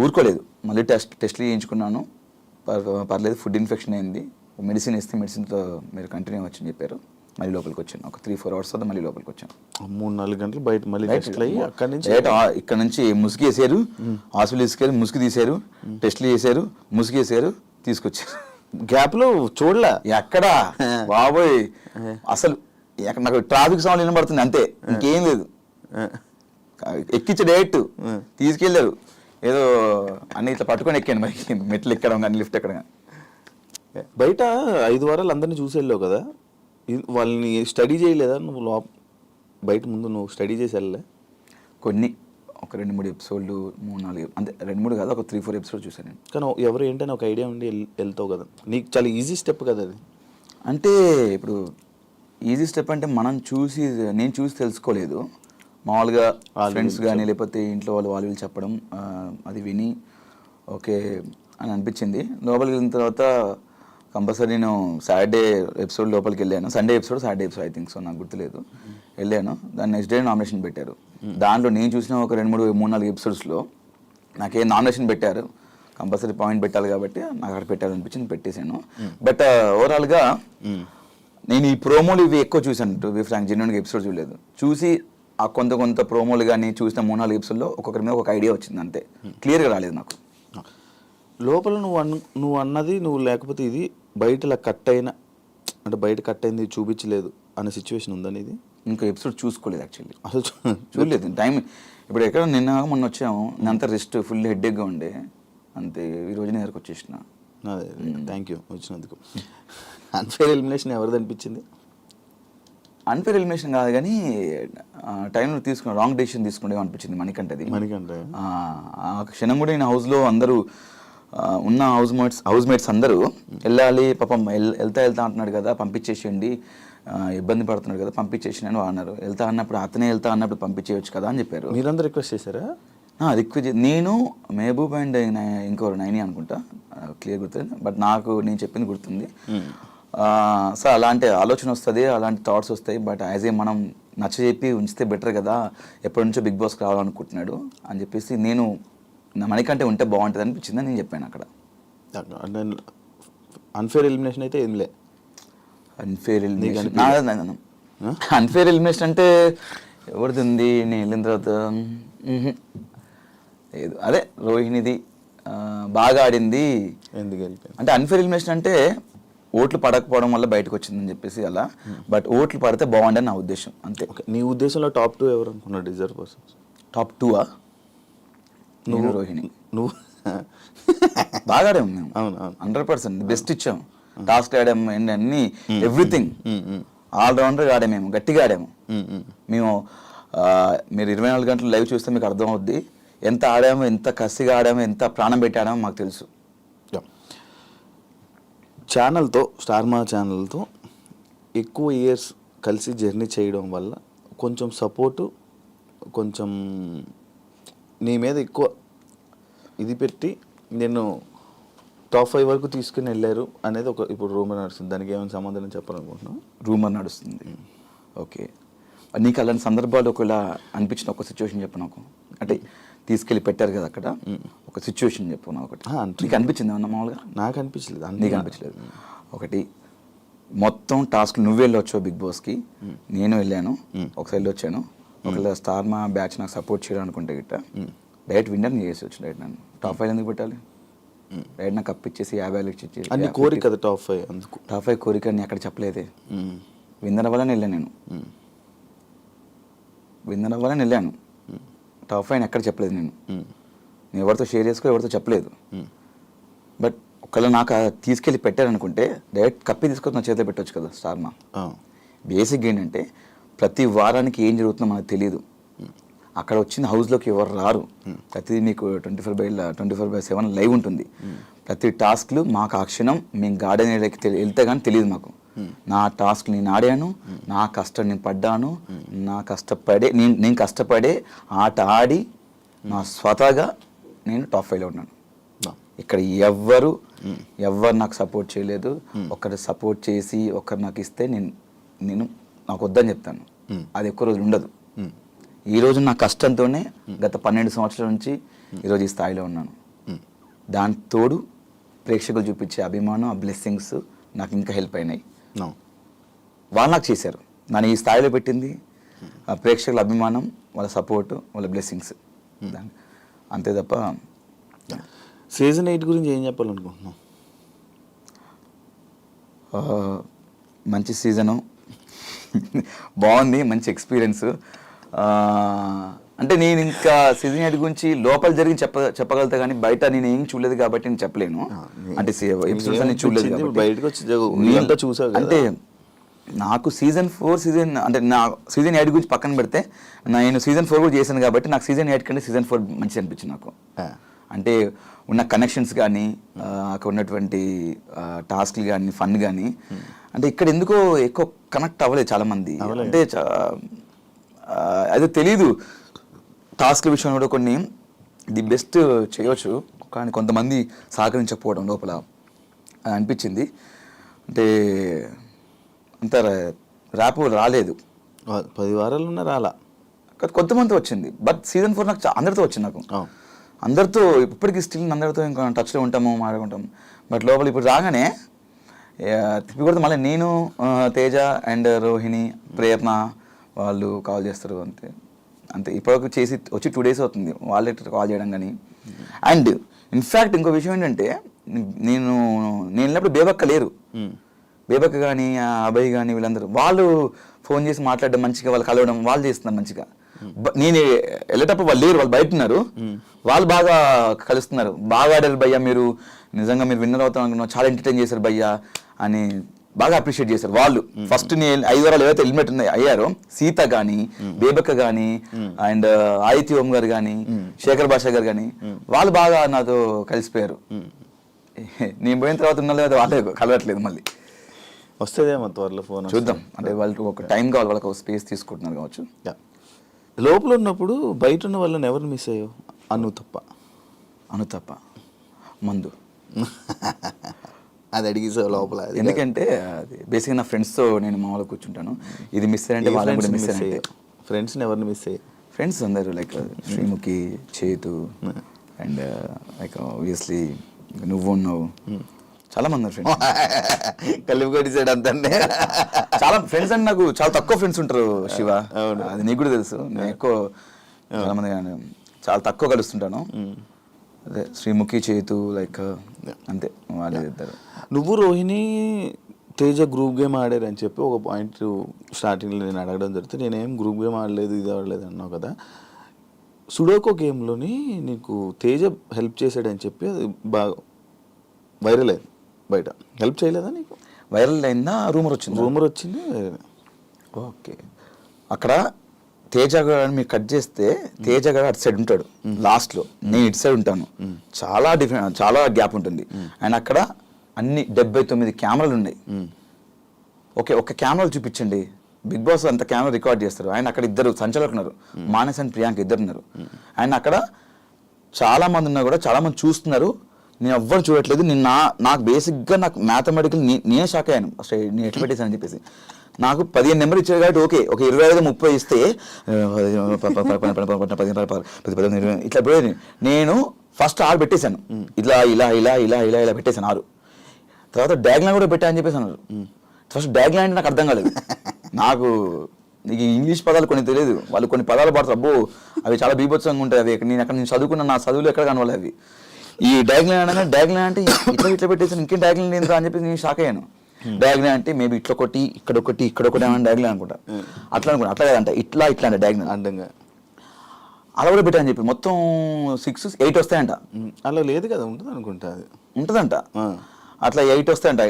ఊరుకోలేదు. మళ్ళీ టెస్ట్లు చేయించుకున్నాను, పర్లేదు, ఫుడ్ ఇన్ఫెక్షన్ అయింది, మెడిసిన్ ఇస్తే మెడిసిన్తో మీరు కంటిన్యూ వచ్చని చెప్పారు. మళ్ళీ లోపలికి వచ్చాను, ఒక 3-4 అవర్స్ తర్వాత మళ్ళీ లోపలికి వచ్చాను. 3-4 గంటలు బయట మళ్ళీ ఇక్కడ నుంచి ముసుగు వేసారు, హాస్పిటల్ తీసుకెళ్ళి ముసుగు తీశారు, టెస్ట్లు చేశారు, ముసుగు వేసారు, తీసుకొచ్చారు. గ్యాప్లో చూడలే ఎక్కడా బాబోయ్, అసలు నాకు ట్రాఫిక్ సౌండ్ వినబడుతుంది అంతే, ఇంకేం లేదు. ఎక్కించే డైరెక్ట్ తీసుకెళ్ళారు, ఏదో అన్ని ఇట్లా పట్టుకొని ఎక్కాను, మరి మెట్లు ఎక్కడం కానీ లిఫ్ట్ ఎక్కడం కానీ. బయట 5 వారాలు అందరినీ చూసి వెళ్ళావు కదా, వాళ్ళని స్టడీ చేయలేదా నువ్వు? బయట ముందు నువ్వు స్టడీ చేసి వెళ్ళలే? కొన్ని ఒక 2-3 ఎపిసోడ్లు, 3-4 అంతే, 2-3 కాదు, ఒక 3-4 ఎపిసోడ్ చూసాను నేను. కానీ ఎవరు ఏంటని ఒక ఐడియా ఉండి వెళ్తావు కదా, నీకు చాలా ఈజీ స్టెప్ కదా అది. అంటే ఇప్పుడు ఈజీ స్టెప్ అంటే నేను చూసి తెలుసుకోలేదు. మామూలుగా ఫ్రెండ్స్ కానీ లేకపోతే ఇంట్లో వాళ్ళు వీళ్ళు చెప్పడం, అది విని ఓకే అని అనిపించింది. లోపలికి వెళ్ళిన తర్వాత కంపల్సరీ నేను సాటర్డే ఎపిసోడ్ లోపలికి వెళ్ళాను. Sunday episode Saturday episode I think so, నాకు గుర్తులేదు. వెళ్ళాను. దాని నెక్స్ట్ డే నామినేషన్ పెట్టారు. దాంట్లో నేను చూసిన ఒక 2-3-4 ఎపిసోడ్స్లో నాకేం నామినేషన్ పెట్టారు, కంపల్సరీ పాయింట్ పెట్టాలి కాబట్టి నాకు అక్కడ పెట్టాలనిపించింది, పెట్టేశాను. బట్ ఓవరాల్గా నేను ఈ ప్రోమోలు ఇవి ఎక్కువ చూశాను. టు బి ఫ్రాంక్, జెన్యున్గా ఎపిసోడ్ చూడలేదు. చూసి ఆ కొంత ప్రోమోలు కానీ చూసిన 3-4 ఎపిసోడ్లో ఒక్కొక్కరి మీద ఒక ఐడియా వచ్చింది, అంతే. క్లియర్గా రాలేదు నాకు. లోపల నువ్వు అన్నది నువ్వు లేకపోతే ఇది బయట ఇలా కట్ అయింది చూపించలేదు అనే సిచ్యువేషన్ ఉందని ఇది ఇంకా ఎపిసోడ్ చూసుకోలేదు యాక్చువల్లీ, అసలు చూడలేదు. టైం ఇప్పుడు ఎక్కడ మొన్న వచ్చాము, నేను అంతా రెస్ట్ ఫుల్ హెడ్ఏక్గా ఉండే, అంతే. ఈరోజు నేను దగ్గరకు వచ్చేసిన. అదే, థ్యాంక్ యూ వచ్చినందుకు. అన్ఫేర్ ఎలిమినేషన్ ఎవరిది అనిపించింది? అన్ఫేర్ ఎలిమినేషన్ కాదు కానీ టైంలో రాంగ్ డెసిషన్ తీసుకునే అనిపించింది మణికంఠది. ఆ క్షణం కూడా నేను హౌస్లో అందరూ ఉన్న హౌస్ మేట్స్ అందరూ వెళ్ళాలి, పాపం వెళ్తా అంటున్నాడు కదా పంపించేసేయండి, ఇబ్బంది పడుతున్నాడు కదా పంపించేసి అని అన్నారు. అతనే వెళ్తా అన్నప్పుడు పంపించేయచ్చు కదా అని చెప్పారు. మీరందరూ రిక్వెస్ట్ చేశారా? రిక్వెస్ట్ నేను, మహబూబ్ అండ్ ఇంకోరు 9 అనుకుంటా, క్లియర్ గుర్తుంది. బట్ నేను చెప్పింది గుర్తుంది. సో అలాంటి ఆలోచన వస్తుంది, అలాంటి థాట్స్ వస్తాయి. బట్ యాజ్ ఏ మనం నచ్చజెప్పి ఉంచితే బెటర్ కదా, ఎప్పటి నుంచో బిగ్ బాస్కి రావాలనుకుంటున్నాడు అని చెప్పేసి నేను మణికంటే ఉంటే బాగుంటుంది అనిపించింది అని నేను చెప్పాను అక్కడ. అన్ఫేర్ ఎలిమినేషన్ అయితే ఏం లే. అన్ఫేర్ ఎలిమినేషన్ అంటే ఎవరిది ఉంది? నేను వెళ్ళిన తర్వాత లేదు, అదే రోహిణిది బాగా ఆడింది. ఎందుకు అంటే అన్ఫేర్ ఎలిమినేషన్ అంటే ఓట్లు పడకపోవడం వల్ల బయటకు వచ్చిందని చెప్పేసి అలా. బట్ ఓట్లు పడితే బాగుండని నా ఉద్దేశం, అంతే. నీ ఉద్దేశంలో టాప్ 2 ఎవరు అనుకున్నావు డిజర్వ్ పర్సన్స్? టాప్ 2 నువ్వు, రోహిణి. నువ్వు బాగా ఆడాము మేము. అవును, 100% బెస్ట్ ఇచ్చాము. టాస్క్ ఆడాము, అన్ని ఎవ్రీథింగ్ ఆల్రౌండర్గా ఆడాము, మేము గట్టిగా ఆడాము. మేము మీరు 24 గంటలు లైవ్ చూస్తే మీకు అర్థం అవుద్ది ఎంత ఆడామో, ఎంత కసిగా ఆడామో, ఎంత ప్రాణం పెట్టి ఆడామో మాకు తెలుసు. స్టార్ మా ఛానల్తో ఎక్కువ ఇయర్స్ కలిసి జర్నీ చేయడం వల్ల కొంచెం సపోర్టు, కొంచెం నీ మీద ఎక్కువ ఇది పెట్టి నేను టాప్ 5 వరకు తీసుకుని వెళ్ళారు అనేది ఇప్పుడు రూమర్ నడుస్తుంది. దానికి ఏమైనా సమాధానం చెప్పాలనుకుంటున్నాను? రూమర్ నడుస్తుంది, ఓకే. నీకు అలాంటి సందర్భాలు ఒకవేళ అనిపించిన ఒక సిచ్యువేషన్ చెప్పు నాకు. అంటే తీసుకెళ్ళి పెట్టారు కదా అక్కడ, ఒక సిచ్యువేషన్ చెప్పు నాకు ఒకటి. నీకు అనిపించింది ఏమన్నా మామూలుగా? నాకు అనిపించలేదు. నీకు అనిపించలేదు? ఒకటి, మొత్తం టాస్క్ నువ్వు వెళ్ళొచ్చావు బిగ్ బాస్కి, నేను వెళ్ళాను, ఒకసారి వెళ్ళొచ్చాను. ఒకవేళ స్టార్ మా బ్యాచ్ నాకు సపోర్ట్ చేయాలి అనుకుంటే గిట్ట డైరెక్ట్ విన్నర్ని చేసి వచ్చి డైరెక్ట్ నన్ను టాప్ 5 ఎందుకు పెట్టాలి? డైరెక్ట్ నాకు కప్ ఇచ్చేసి 50 ఇచ్చేసి అన్ని కోరిక కదా టాప్ 5. అందుకు టాప్ 5 కోరిక నేను అక్కడ చెప్పలేదే. విన్నర్ అవ్వాలని వెళ్ళాను నేను, విన్నర్ అవ్వాలని వెళ్ళాను. టాప్ 5 ఎక్కడ చెప్పలేదు నేను ఎవరితో షేర్ చేసుకో, ఎవరితో చెప్పలేదు. బట్ ఒకవేళ నాకు తీసుకెళ్ళి పెట్టారనుకుంటే డైరెక్ట్ కప్పి తీసుకొని నా చేతిలో పెట్టవచ్చు కదా స్టార్ మా. బేసిక్ ఏంటంటే ప్రతి వారానికి ఏం జరుగుతుందో మనకు తెలియదు. అక్కడ వచ్చిన హౌస్లోకి ఎవరు రారు, ప్రతిదీ మీకు 24/7 లైవ్ ఉంటుంది. ప్రతి టాస్క్లు మాకు ఆ క్షణం మేము గార్డెన్ ఏరియాకి వెళ్తే కానీ తెలియదు మాకు. నా టాస్క్ నేను ఆడాను, నా కష్టం నేను పడ్డాను, నేను కష్టపడే ఆట ఆడి నా స్వతహాగా నేను టాప్ 5లో ఉన్నాను. ఇక్కడ ఎవ్వరు నాకు సపోర్ట్ చేయలేదు. ఒకరు సపోర్ట్ చేసి ఒకరు నాకు ఇస్తే నేను నాకు వద్దని చెప్తాను. అది ఎక్కువ రోజులు ఉండదు. ఈరోజు నా కష్టంతోనే గత 12 సంవత్సరాల నుంచి ఈరోజు ఈ స్థాయిలో ఉన్నాను. దాని తోడు ప్రేక్షకులు చూపించే అభిమానం, ఆ బ్లెస్సింగ్స్ నాకు ఇంకా హెల్ప్ అయినాయి. వాళ్ళు నాకు చేశారు, నన్ను ఈ స్థాయిలో పెట్టింది ఆ ప్రేక్షకుల అభిమానం, వాళ్ళ సపోర్ట్, వాళ్ళ బ్లెస్సింగ్స్, అంతే తప్ప. సీజన్ 8 గురించి ఏం చెప్పాలనుకుంటున్నావు? మంచి సీజను, బాగుంది, మంచి ఎక్స్పీరియన్స్. అంటే నేను ఇంకా సీజన్ 8 గురించి లోపల జరిగి చెప్పగలుగుతా కానీ బయట నేను ఏం చూడలేదు కాబట్టి నేను చెప్పలేను. అంటే ఎపిసోడ్స్ అన్ని చూడలేదు కాబట్టి. అంటే నాకు సీజన్ 4 అంటే నా సీజన్ 8 గురించి పక్కన పెడితే నేను సీజన్ 4 కూడా చేశాను కాబట్టి నాకు సీజన్ 8 కంటే సీజన్ 4 మంచిగా అనిపించింది నాకు. అంటే ఉన్న కనెక్షన్స్ కానీ అక్కడ ఉన్నటువంటి టాస్క్లు కానీ ఫన్ కానీ అంటే ఇక్కడ ఎందుకో ఎక్కువ కనెక్ట్ అవ్వలేదు చాలామంది. అంటే అదే తెలీదు, టాస్క్ విషయంలో కూడా కొన్ని ది బెస్ట్ చేయవచ్చు, కానీ కొంతమంది సహకరించకపోవడం లోపల అనిపించింది. అంటే అంత ర్యాప్ రాలేదు, 10 వారాలు ఉన్న రాలా, కొంతమంది వచ్చింది. బట్ సీజన్ 4 నాకు అందరితో వచ్చింది. నాకు అందరితో ఇప్పటికీ స్టిల్ అందరితో ఇంకా టచ్లో ఉంటాము, మాట్లాడుకుంటాము. బట్ లోపల ఇప్పుడు రాగానే తిప్పి మళ్ళీ నేను, తేజ అండ్ రోహిణి, ప్రేరణ వాళ్ళు కాల్ చేస్తారు. అంతే అంతే ఇప్పటివరకు చేసి వచ్చి 2 days అవుతుంది వాళ్ళే కాల్ చేయడం కానీ. అండ్ ఇన్ఫ్యాక్ట్ ఇంకో విషయం ఏంటంటే నేను వెళ్ళినప్పుడు బేబక్క లేరు. బేబక్క కానీ అభయ్ కానీ వీళ్ళందరూ వాళ్ళు ఫోన్ చేసి మాట్లాడడం, మంచిగా వాళ్ళు కలవడం వాళ్ళు చేస్తున్నారు మంచిగా. నేను వెళ్ళేటప్పుడు వాళ్ళు లేరు, వాళ్ళు బయట ఉన్నారు. వాళ్ళు బాగా కలుస్తున్నారు, బాగా ఆడారు భయ్యా, మీరు నిజంగా మీరు విన్నర్ అవుతాం అనుకున్నాం, చాలా ఎంటర్టైన్ చేశారు భయ్యా అని బాగా అప్రిషియేట్ చేశారు వాళ్ళు. ఫస్ట్ నేను 5 వారాలు ఏవైతే ఎలిమినేట్ అయ్యారో సీత కానీ, బేబక్క కానీ, అండ్ ఆదిత్య ఓం గారు కానీ, శేఖర్ భాష గారు కానీ వాళ్ళు బాగా నాతో కలిసిపోయారు. నేను పోయిన తర్వాత ఉన్న లేదా వాళ్ళే కలవట్లేదు. మళ్ళీ వస్తుందేమో త్వరలో ఫోన్, చూద్దాం. అంటే వాళ్ళకి ఒక టైం కావాలి, వాళ్ళకి ఒక స్పేస్ తీసుకుంటున్నారు కావచ్చు. లోపల ఉన్నప్పుడు బయట ఉన్న వాళ్ళని ఎవరు మిస్ అయ్యావు? అను తప్ప మందు అది అడిగేసావు లోపల. ఎందుకంటే అది బేసిక్గా నా ఫ్రెండ్స్తో నేను మామూలుగా కూర్చుంటాను. ఇది మిస్ అయ్యంటే వాళ్ళని కూడా మిస్ అయ్యాయి. ఫ్రెండ్స్ని ఎవరిని మిస్ అయ్యాయి? ఫ్రెండ్స్ అందరూ లైక్ శ్రీముఖి, చేతు అండ్ లైక్ ఆబ్వియస్లీ నువ్వు ఉన్నావు, చాలా మంది ఫ్రెండ్స్ కలిపి కొట్టేసాడు అంతండి. చాలా ఫ్రెండ్స్ అంటే నాకు చాలా తక్కువ ఫ్రెండ్స్ ఉంటారు శివ, అది నీకు కూడా తెలుసు. నేను ఎక్కువ చాలా మంది చాలా తక్కువ కలుస్తుంటాను. అదే శ్రీముఖి, చేతు లైక్ అంతే వాళ్ళే ఇద్దరు. నువ్వు రోహిణి తేజ గ్రూప్ గేమ్ ఆడారని చెప్పి ఒక పాయింట్ స్టార్టింగ్లో నేను అడగడం జరిగితే నేనేం గ్రూప్ గేమ్ ఆడలేదు, ఇది ఆడలేదు అన్నావు కదా. సుడోకో గేమ్లోని నీకు తేజ హెల్ప్ చేశాడని చెప్పి అది బాగా వైరల్ అయింది బయట. హెల్ప్ చేయలేదా నీకు? వైరల్ అయిందా? రూమర్ వచ్చింది. ఓకే, అక్కడ తేజ గారు మీరు కట్ చేస్తే తేజ గారు అటు సైడ్ ఉంటాడు లాస్ట్లో, నేను ఇటు సైడ్ ఉంటాను. చాలా డిఫరెంట్, చాలా గ్యాప్ ఉంటుంది. అండ్ అక్కడ అన్ని 79 కెమెరాలు ఉన్నాయి. ఓకే, ఒక కెమెరాలు చూపించండి. బిగ్ బాస్ అంత కెమెరా రికార్డ్ చేస్తారు. ఆయన అక్కడ ఇద్దరు సంచలకులు ఉన్నారు, మానస్ అండ్ ప్రియాంక ఇద్దరు ఉన్నారు. అండ్ అక్కడ చాలా మంది ఉన్నా కూడా చాలా మంది చూస్తున్నారు, నేను ఎవ్వరు చూడట్లేదు. నాకు బేసిక్గా నాకు మ్యాథమెటికల్ నేనే షాక్ అయ్యాను అసలు నేను ఎట్లా పెట్టేశాను అని చెప్పేసి. నాకు 15 నెంబర్ ఇచ్చారు కాబట్టి ఓకే, ఒక 25-30 ఇస్తే 10 ఇట్లా పోయేది. నేను ఫస్ట్ 6 పెట్టేశాను, ఇలా ఇలా ఇలా ఇలా ఇలా ఇలా పెట్టేశాను 6. తర్వాత డాగ్లైన్ కూడా పెట్టా అని చెప్పేసి అన్నారు. ఫస్ట్ డాగ్లైన్ అంటే నాకు అర్థం కాలేదు. నాకు నీకు ఇంగ్లీష్ పదాలు కొన్ని తెలియదు, వాళ్ళు కొన్ని పదాలు పడతారు, అబ్బో అవి చాలా బీభత్సంగా ఉంటాయి. అవి నేను చదువుకున్న నా చదువులు ఎక్కడ కనవాలి అవి. ఈ డాగ్లైన్ అంటే ఇట్లా పెట్టేసాను, ఇంకేం డాగ్లైన్ ఏంటో అని చెప్పి నేను షాక్ అయ్యాను. డాగ్లైన్ అంటే మేబీ ఇట్లా ఒకటి ఇక్కడ ఒకటి ఏమైనా డాగ్లైన్ అనుకుంటా, అట్లా అట్లా కాదంట, ఇట్లా అంటే డాగ్లైన్ అందంగా అలా కూడా పెట్టా అని చెప్పి మొత్తం 6-8 వస్తాయంట. అలా లేదు కదా, ఉంటుంది అనుకుంటా, అది ఉంటుందంట. అట్లా 8 వస్తాయంట.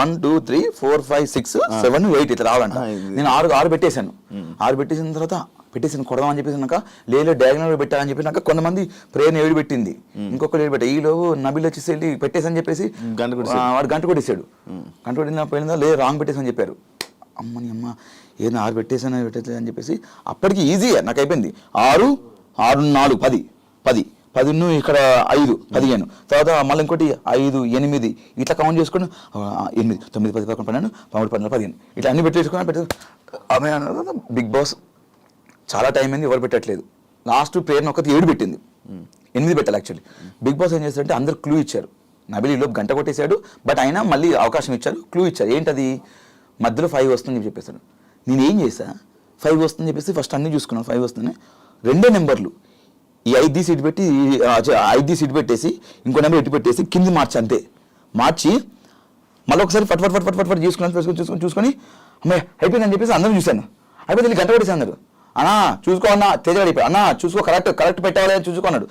1 2 3 4 5 6 7 8 ఇట్లా రావాలంట. నేను 6 పెట్టేశాను. 6 పెట్టేసిన తర్వాత పెట్టేసాను కొడదాం అని చెప్పేసినాక లేదు డాగ్లైన్ పెట్టా అని చెప్పినాక కొంతమంది ప్రేరణ 7 పెట్టింది, ఇంకొకరు 7 పెట్టా. ఈలోపు నబిల్ వచ్చేసి వెళ్ళి పెట్టేసని చెప్పేసి వాడు గంట కొట్టేసాడు. గంట కొట్టిన పోయిందా లేదు రాంగ్ పెట్టేసని చెప్పారు. అమ్మని అమ్మ ఏదో 6 పెట్టేసాను అని చెప్పేసి అప్పటికి ఈజీగా నాకు అయిపోయింది. 6 6 4 10 ఇక్కడ 5 15 తర్వాత మళ్ళీ ఇంకోటి 5 8 ఇట్లా కౌంట్ చేసుకుని 8 9 10 11 12 13 14 15 ఇట్లా అన్ని పెట్టేసుకుని బిగ్ బాస్ చాలా టైం అయింది, ఎవరు పెట్టట్లేదు. లాస్ట్ ప్రేరణ ఒకటి 7 పెట్టింది, 8 పెట్టాలి యాక్చువల్లీ. బిగ్ బాస్ ఏం చేస్తారంటే అందరు క్లూ ఇచ్చారు. నబిల్ ఈలోపు గంట కొట్టేశాడు, బట్ అయినా మళ్ళీ అవకాశం ఇచ్చారు, క్లూ ఇచ్చారు. ఏంటది మధ్యలో 5 వస్తుందని చెప్పేశాడు. నేను ఏం చేశా 5 వస్తుందని చెప్పేసి ఫస్ట్ అన్నీ చూసుకున్నాను. 5 వస్తుంది, 2 నెంబర్లు ఈ 5 సీట్ పెట్టి 5 సీట్ పెట్టేసి ఇంకో నెంబర్ ఎట్టి పెట్టేసి కింది మార్చి అంతే మార్చి మళ్ళీ ఒకసారి ఫట్ చూసుకొని అమ్మాయి అయిపోయిందని చెప్పేసి అందరూ చూశాను. అయిపోయింది గంట కొట్టేసి అందరు అన్నా చూసుకో అన్న తేజ అయిపోయి అన్నా చూసుకో కరెక్ట్ పెట్టాలి చూసుకో అన్నాడు.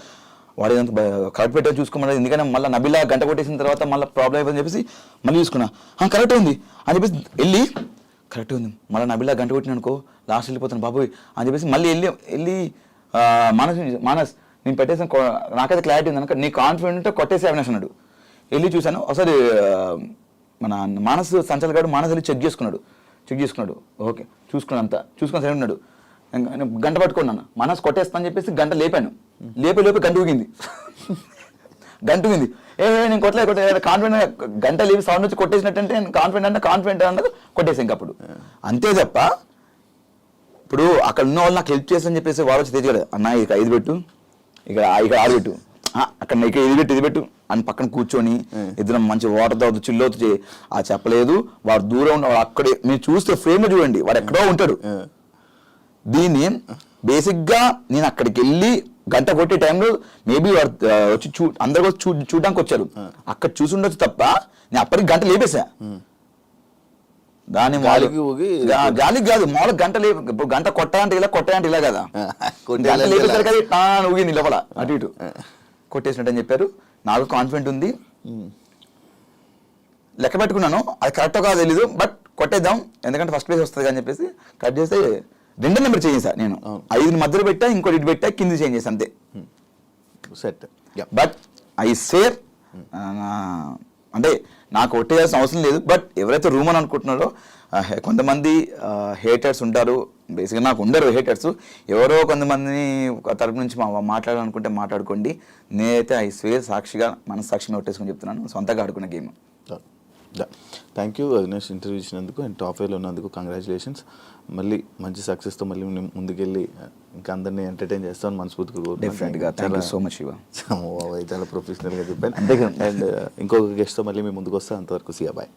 వాడు ఏదంతా కరెక్ట్ పెట్టాలి చూసుకోమన్నాడు. ఎందుకంటే మళ్ళీ నబిల్లా గంట కొట్టేసిన తర్వాత మళ్ళీ ప్రాబ్లం అయిపోయిందని చెప్పేసి మళ్ళీ చూసుకున్నా. కరెక్ట్ ఉంది అని చెప్పేసి వెళ్ళి కరెక్ట్ ఉంది మళ్ళీ నబిల్లా గంట కొట్టిన అనుకో లాస్ట్ వెళ్ళిపోతాను బాబోయ్ అని చెప్పేసి మళ్ళీ వెళ్ళి మానస్ నేను పెట్టేసాను, నాకైతే క్లారిటీ ఉంది అనుకో, నీ కాన్ఫిడెంట్ కొట్టేసి అవినాష్ అన్నాడు. వెళ్ళి చూశాను ఒకసారి, మన మానస్ సంచల్ గారు మానస్ వెళ్ళి చెక్ చేసుకున్నాడు. ఓకే చూసుకున్నాడు, అంతా చూసుకొని సరే ఉన్నాడు. నేను గంట పట్టుకున్నాను, మానస్ కొట్టేస్తానని చెప్పేసి గంట లేపాను. లేపి గంట ఊగింది. నేను కొట్టలేదు కాన్ఫిడెంట్, గంట లేపి సౌండ్ వచ్చి కొట్టేసినట్టంటే కాన్ఫిడెంట్ అన్నది కొట్టేసాను ఇంక అప్పుడు. అంతే తప్ప ఇప్పుడు అక్కడ ఉన్న వాళ్ళు నాకు హెల్ప్ చేస్తని చెప్పేసి వాడు వచ్చి తెచ్చాడు, అన్న ఇక 5 పెట్టు, ఇక్కడ 6 పెట్టు, అక్కడ ఇక్కడ ఇది పెట్టు అని పక్కన కూర్చొని ఇద్దరం మంచి వాటర్ తాగుతూ చిల్ అవుతూ చెప్పలేదు. వాడు దూరం ఉన్న వాడు అక్కడే, మీరు చూస్తే ఫ్రేమ్ చూడండి, వాడు ఎక్కడో ఉంటాడు. దీన్ని బేసిక్గా నేను అక్కడికి వెళ్ళి గంట కొట్టే టైంలో మేబీ వచ్చి అందరు వచ్చి చూడడానికి వచ్చారు, అక్కడ చూసి ఉండొచ్చు తప్ప నేను అప్పటికి గంట లేపేసా. దాని గాలికి కాదు, మామూలుగా గంట ఇప్పుడు గంట కొట్టాయంటే ఇలా కదా, గంట లేపేసారు కదా ఊగింది లోపల అటు ఇటు కొట్టేసినట్టు అని చెప్పారు. నాకు కాన్ఫిడెంట్ ఉంది, లెక్క పెట్టుకున్నాను, అది కరెక్టో కాదో తెలీదు, బట్ కొట్టేద్దాం ఎందుకంటే ఫస్ట్ ప్లేస్ వస్తుంది అని చెప్పేసి కట్ చేస్తే 2 నెంబర్ చేంజ్ చేశా నేను. 5 మధ్యలో పెట్టా, ఇంకోటి ఇటు పెట్టా, కింద చేంజ్ చేసా అంతే. సెట్. బట్ ఐ సేర్ అంటే నాకు కొట్టేయాల్సిన అవసరం లేదు. బట్ ఎవరైతే రూమ్ అని అనుకుంటున్నారో కొంతమంది హేటర్స్ ఉంటారు, బేసిక్గా నాకు ఉండరు హేటర్స్, ఎవరో కొంతమందిని తరపు నుంచి మాట్లాడాలనుకుంటే మాట్లాడుకోండి. నేనైతే ఐ స్వేర్ సాక్షిగా మనస్సాక్షిగా కొట్టేసుకొని చెప్తున్నాను, సొంతగా ఆడుకున్న game. Thank you Avinash, interview ఇచ్చినందుకు అండ్ టాప్ 5లో ఉన్నందుకు కంగ్రాచులేషన్స్. మళ్ళీ మంచి సక్సెస్తో మళ్ళీ ముందుకెళ్ళి ఇంకా అందరినీ ఎంటర్టైన్ చేస్తామని మనస్ఫూర్తిగా. డెఫినెట్గా thank you so much Shiva. చాలా ప్రొఫెషనల్గా చెప్పాను. అండ్ ఇంకొక గెస్ట్తో మళ్ళీ మేము ముందుకు వస్తాం. అంతవరకు సియా బాయ్.